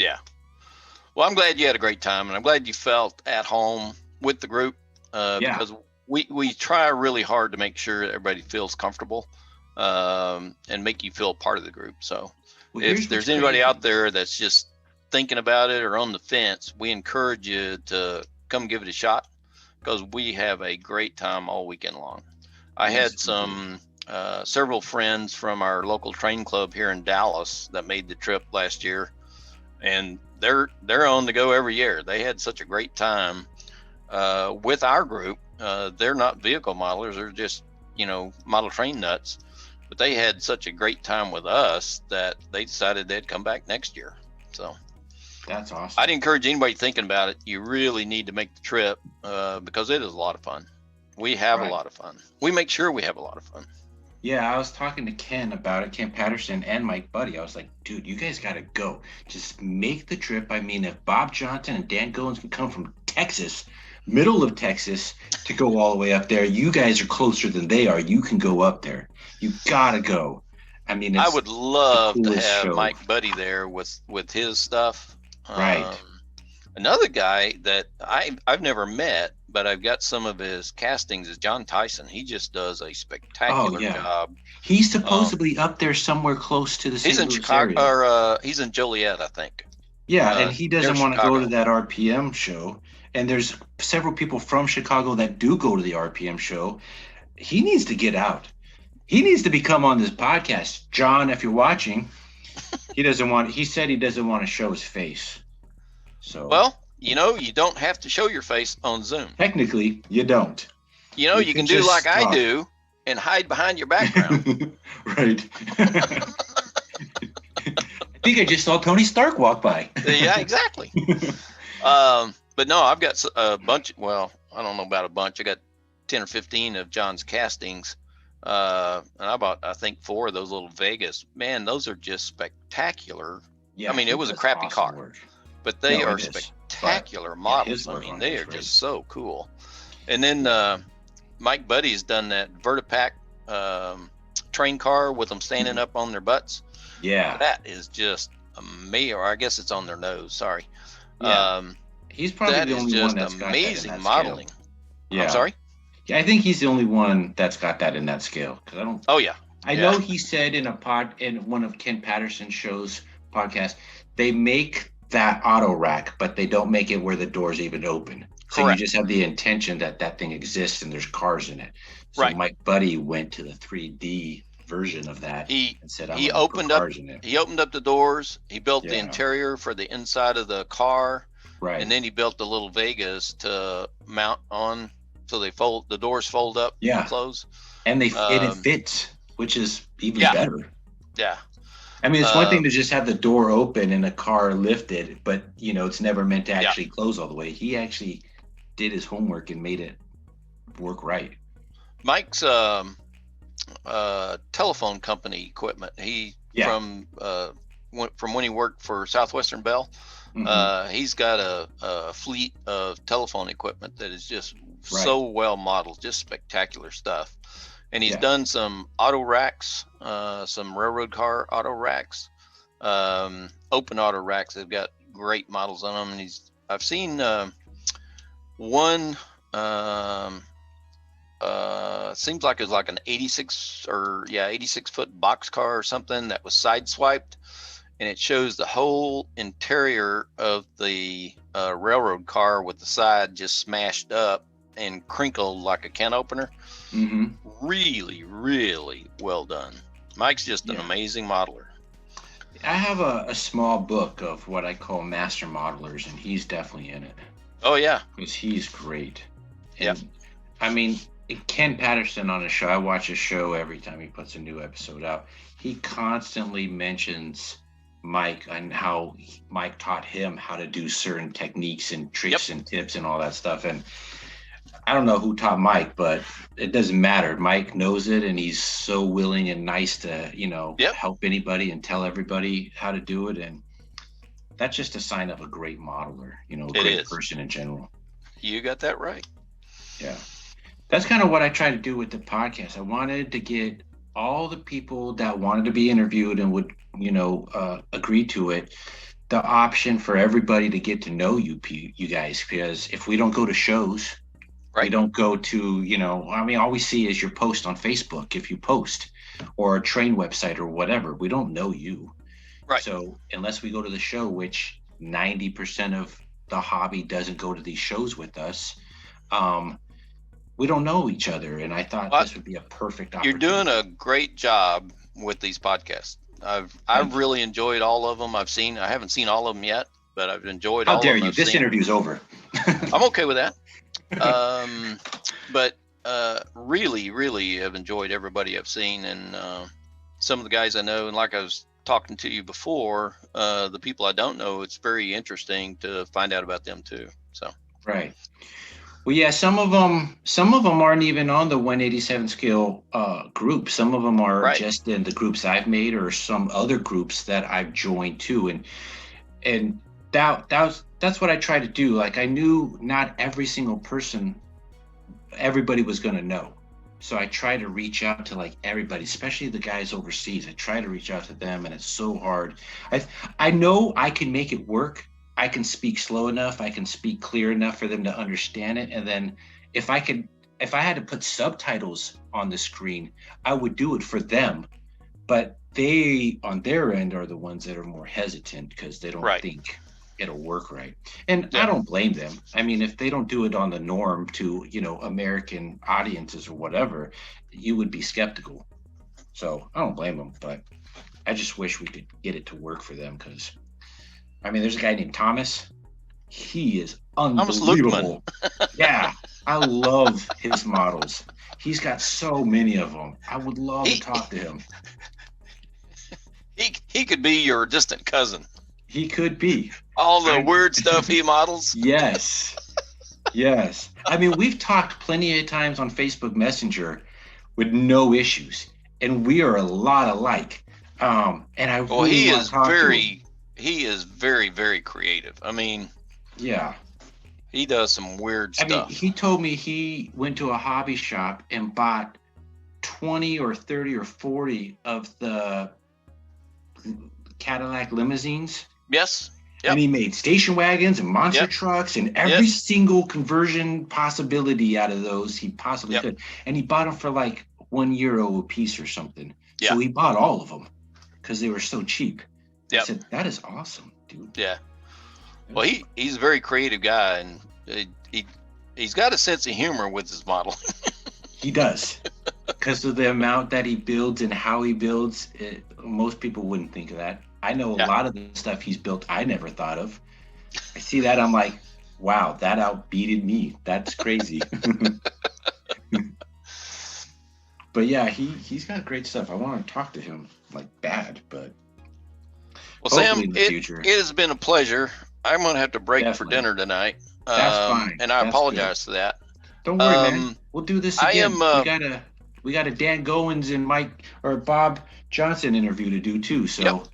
Well, I'm glad you had a great time, and I'm glad you felt at home with the group, because we try really hard to make sure everybody feels comfortable, and make you feel part of the group. So if there's anybody out there that's just thinking about it or on the fence, we encourage you to come give it a shot, because we have a great time all weekend long. I had several friends from our local train club here in Dallas that made the trip last year, and they're on the go every year. They had such a great time with our group. They're not vehicle modelers; they're just model train nuts. But they had such a great time with us that they decided they'd come back next year. So that's awesome. I'd encourage anybody thinking about it. You really need to make the trip, because it is a lot of fun. We have a lot of fun. We make sure we have a lot of fun. Yeah, I was talking to Ken about it, Ken Patterson and Mike Buddy. I was like, dude, you guys got to go. Just make the trip. I mean, if Bob Johnson and Dan Goins can come from Texas, middle of Texas, to go all the way up there, you guys are closer than they are. You can go up there. You got to go. I mean, I it's would the love to coolest have show. Mike Buddy there with his stuff. Right. Another guy that I've never met, but I've got some of his castings is John Tyson. He just does a Oh spectacular yeah. job. He's Um, supposedly up there somewhere close to the he's St. in Louis Chicago, area. or he's in Joliet, I think. Yeah, and he Near doesn't want to go to Chicago. that RPM show. And there's several people from Chicago that do go to the RPM show. He needs to get out. He needs to become on this podcast. John, if you're watching, he said he doesn't want to show his face. So Well, you don't have to show your face on Zoom. technically you don't. You can do like I do and hide behind your background. Right. I think I just saw Tony Stark walk by. Yeah, exactly. But no, I've got a bunch. Well, I don't know about a bunch. I got 10 or 15 of John's castings. And I bought, I think, 4 of those little Vegas. Man, those are just spectacular. Yeah, I mean, it was a crappy car, work. but they No, are it is. spectacular But, models. yeah, I mean, they are great. just so cool. And then Mike Buddy's done that Vertipack train car with them standing up on their butts. Yeah. That is just amazing. Or I guess it's on their nose. Sorry. Yeah. He's probably That the is only just one that's got that in amazing that modeling. scale. Yeah. I'm sorry. Yeah, I think he's the only one that's got that in that scale. Because I don't. Oh yeah. I know he said in one of Ken Patterson's shows podcast, they make that auto rack, but they don't make it where the doors even open. So Correct. you just have the intention that that thing exists and there's cars in it. So Right. Mike Buddy went to the 3D version of that and said, He opened up. in it. He opened up the doors. He built the Yeah. interior for the inside of the car, Right. and then he built the little Vegas to mount on, so the doors fold up, Yeah. and close. And it fits, which is even Yeah. better. Yeah. I mean, it's one thing to just have the door open and a car lifted, but it's never meant to actually close all the way. He actually did his homework and made it work right. Mike's telephone company equipment. From when he worked for Southwestern Bell. Mhm. He's got a fleet of telephone equipment that is just Right. so well modeled, just spectacular stuff. And he's Yeah. done some auto racks, some railroad car auto racks, open auto racks. They've got great models on them. And I've seen one. Seems like it was like an 86 foot box car or something that was sideswiped, and it shows the whole interior of the railroad car with the side just smashed up and crinkled like a can opener. Mm-hmm. Really, really well done. Mike's just an amazing modeler. I have a small book of what I call master modelers, and he's definitely in it. Oh yeah, Because he's great. Yeah. I mean, Ken Patterson on a show, I watch his show every time he puts a new episode out. He constantly mentions Mike and how Mike taught him how to do certain techniques and tricks and tips and all that stuff. And I don't know who taught Mike, but it doesn't matter. Mike knows it, and he's so willing and nice to, help anybody and tell everybody how to do it. And that's just a sign of a great modeler, a great person in general. You got that right. Yeah. That's kind of what I try to do with the podcast. I wanted to get all the people that wanted to be interviewed and would, agree to it, the option for everybody to get to know you guys. Because if we don't go to shows, we don't go to, all we see is your post on Facebook if you post, or a train website or whatever. We don't know you. Right. So unless we go to the show, which 90% of the hobby doesn't go to these shows with us, we don't know each other. And I thought this would be a perfect opportunity. You're doing a great job with these podcasts. I've really enjoyed all of them. I haven't seen all of them yet, but I've enjoyed all of them. How dare you? This interview's over. I'm okay with that. But really, really have enjoyed everybody I've seen, and some of the guys I know. And like I was talking to you before, the people I don't know, it's very interesting to find out about them too. So right. Well, yeah, some of them aren't even on the 187 scale group. Some of them are just in the groups I've made, or some other groups that I've joined too. And that's what I try to do. Like, I knew not every single person, everybody was going to know. So I try to reach out to like everybody, especially the guys overseas. I try to reach out to them, and it's so hard. I I know I can make it work. I can speak slow enough. I can speak clear enough for them to understand it. And then if I could, if I had to put subtitles on the screen, I would do it for them. But they, on their end, are the ones that are more hesitant because they don't Right. think it'll work right. And I Yeah. don't blame them. I mean, if they don't do it on the norm to, American audiences or whatever, you would be skeptical. So I don't blame them, but I just wish we could get it to work for them because, I mean, there's a guy named Thomas. He is Thomas Lukeman. unbelievable. Yeah, I love his models. He's got so many of them. I would love to He talk to him. he could be your distant cousin. He could be. All the weird stuff he models. Yes. Yes. I mean, we've talked plenty of times on Facebook Messenger with no issues, and we are a lot alike. And I Well, really want to talk to him. he is very, very creative. I mean, Yeah. he does some weird I mean, stuff. he told me he went to a hobby shop and bought 20 or 30 or 40 of the Cadillac limousines. Yes. Yep. And he made station wagons and monster Yep. trucks and every Yes. single conversion possibility out of those he possibly Yep. could. And he bought them for like €1 a piece or something. Yeah. So he bought all of them because they were so cheap. I Yep. said, that is awesome, dude. Yeah. Well, he's a very creative guy, and he's got a sense of humor with his model. He does. Because of the amount that he builds and how he builds, most people wouldn't think of that. I know a Yeah. lot of the stuff he's built I never thought of. I see that, I'm like, wow, that outbeated me. That's crazy. But yeah, he's got great stuff. I want to talk to him like bad, but Well, Sam, hopefully in the future. it has been a pleasure. I'm going to have to break for Definitely. dinner tonight. That's fine. And I That's apologize for that. Don't worry, man. Um, We'll do this I again. am, We got a Dan Goins and Mike or Bob Johnson interview to do too. So Yep.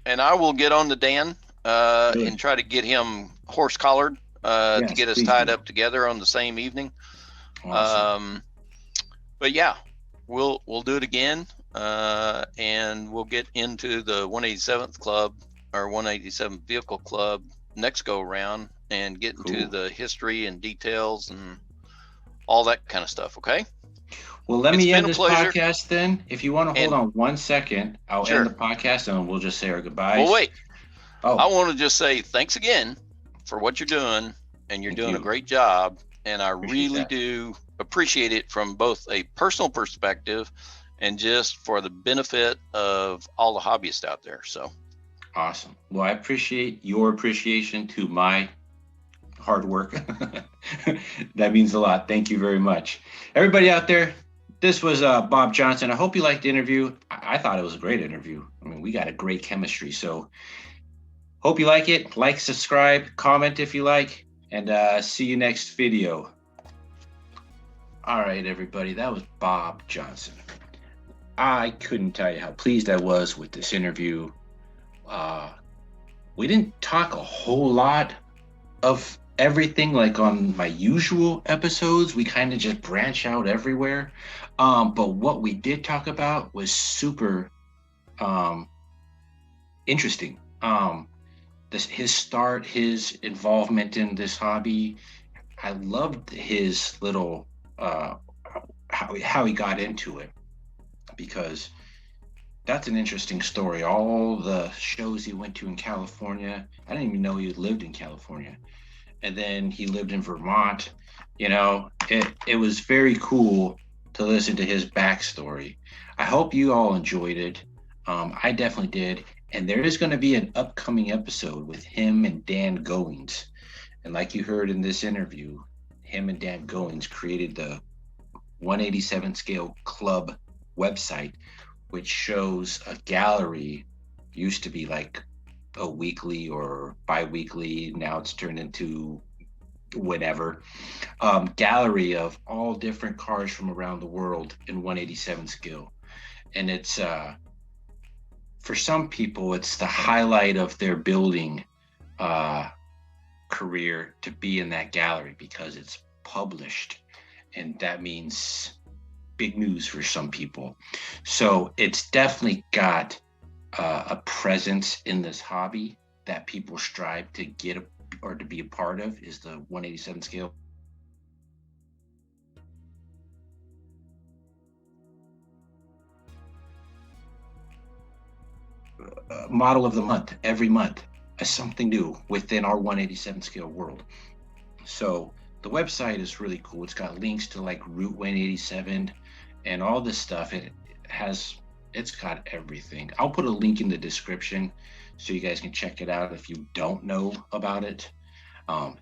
And I will get on to Dan Good. and try to get him horse collared to Yes, get us please tied do. up together on the same evening. Awesome. But yeah, we'll do it again, and we'll get into the 187th Club or 187th Vehicle Club next go around and get into Cool. the history and details and all that kind of stuff. Okay. Well, let It's me been end a this pleasure. podcast then. If you want to hold And- on 1 second, I'll Sure. end the podcast and we'll just say our goodbyes. Well, wait. Oh, I want to just say thanks again for what you're doing, and you're Thank doing you. a great job. And I Appreciate really that. do appreciate it from both a personal perspective and just for the benefit of all the hobbyists out there. So, awesome. Well, I appreciate your appreciation to my hard work. That means a lot. Thank you very much. Everybody out there, this was Bob Johnson. I hope you liked the interview. I thought it was a great interview. I mean, we got a great chemistry. So hope you like it. Like, subscribe, comment if you like, and see you next video. All right, everybody. That was Bob Johnson. I couldn't tell you how pleased I was with this interview. We didn't talk a whole lot of everything like on my usual episodes. We kind of just branch out everywhere. But what we did talk about was super interesting. His start, his involvement in this hobby. I loved his little how he got into it, because that's an interesting story. All the shows he went to in California. I didn't even know he lived in California. And then he lived in Vermont. You know, it was very cool to listen to his backstory. I hope you all enjoyed it. I definitely did. And there is going to be an upcoming episode with him and Dan Goins. And like you heard in this interview, him and Dan Goins created the 187 Scale Club website, which shows a gallery. Used to be like a weekly or bi-weekly. Now it's turned into whatever. Gallery of all different cars from around the world in 187 scale. And it's, for some people, it's the highlight of their building career to be in that gallery because it's published. And that means big news for some people. So it's definitely got a presence in this hobby that people strive to get or to be a part of, is the 187 scale. Model of the month every month, something new within our 187 scale world. So the website is really cool. It's got links to like Route 187 and all this stuff. It's got everything. I'll put a link in the description so you guys can check it out if you don't know about it.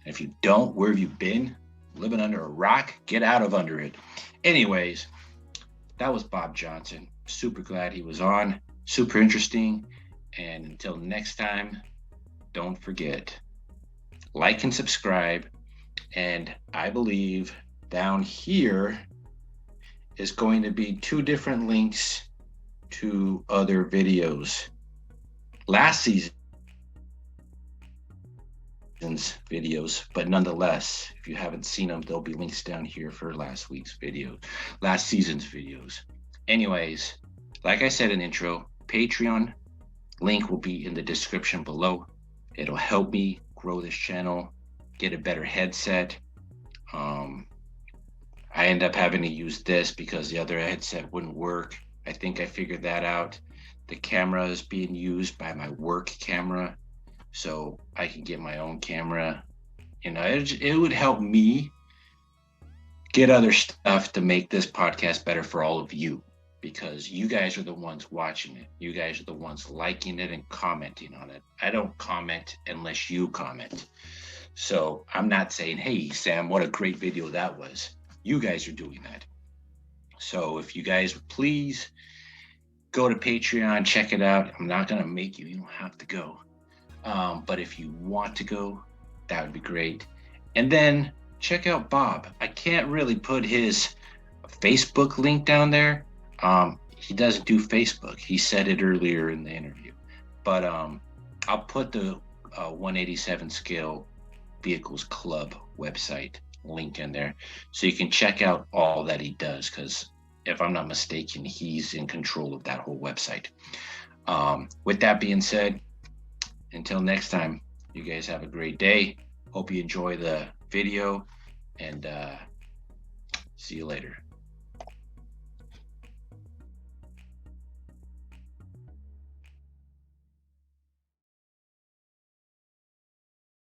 If you don't, where have you been? Living under a rock? Get out of under it. Anyways, that was Bob Johnson. Super glad he was on. Super interesting. And until next time, don't forget, like and subscribe. And I believe down here is going to be 2 different links to other videos. Last season's videos, but nonetheless, if you haven't seen them, there'll be links down here for last season's videos. Anyways, like I said in intro, Patreon link will be in the description below. It'll help me grow this channel, get a better headset. I end up having to use this because the other headset wouldn't work. I think I figured that out. The camera is being used by my work camera, so I can get my own camera. It would help me get other stuff to make this podcast better for all of you, because you guys are the ones watching it. You guys are the ones liking it and commenting on it. I don't comment unless you comment. So I'm not saying, hey, Sam, what a great video that was. You guys are doing that. So if you guys would please go to Patreon, check it out. I'm not going to make you. You don't have to go. But if you want to go, that would be great. And then check out Bob. I can't really put his Facebook link down there. He doesn't do Facebook. He said it earlier in the interview. But I'll put the 187 Scale Vehicles Club website link in there so you can check out all that he does, because if I'm not mistaken, he's in control of that whole website. With that being said, until next time, you guys have a great day. Hope you enjoy the video, and see you later.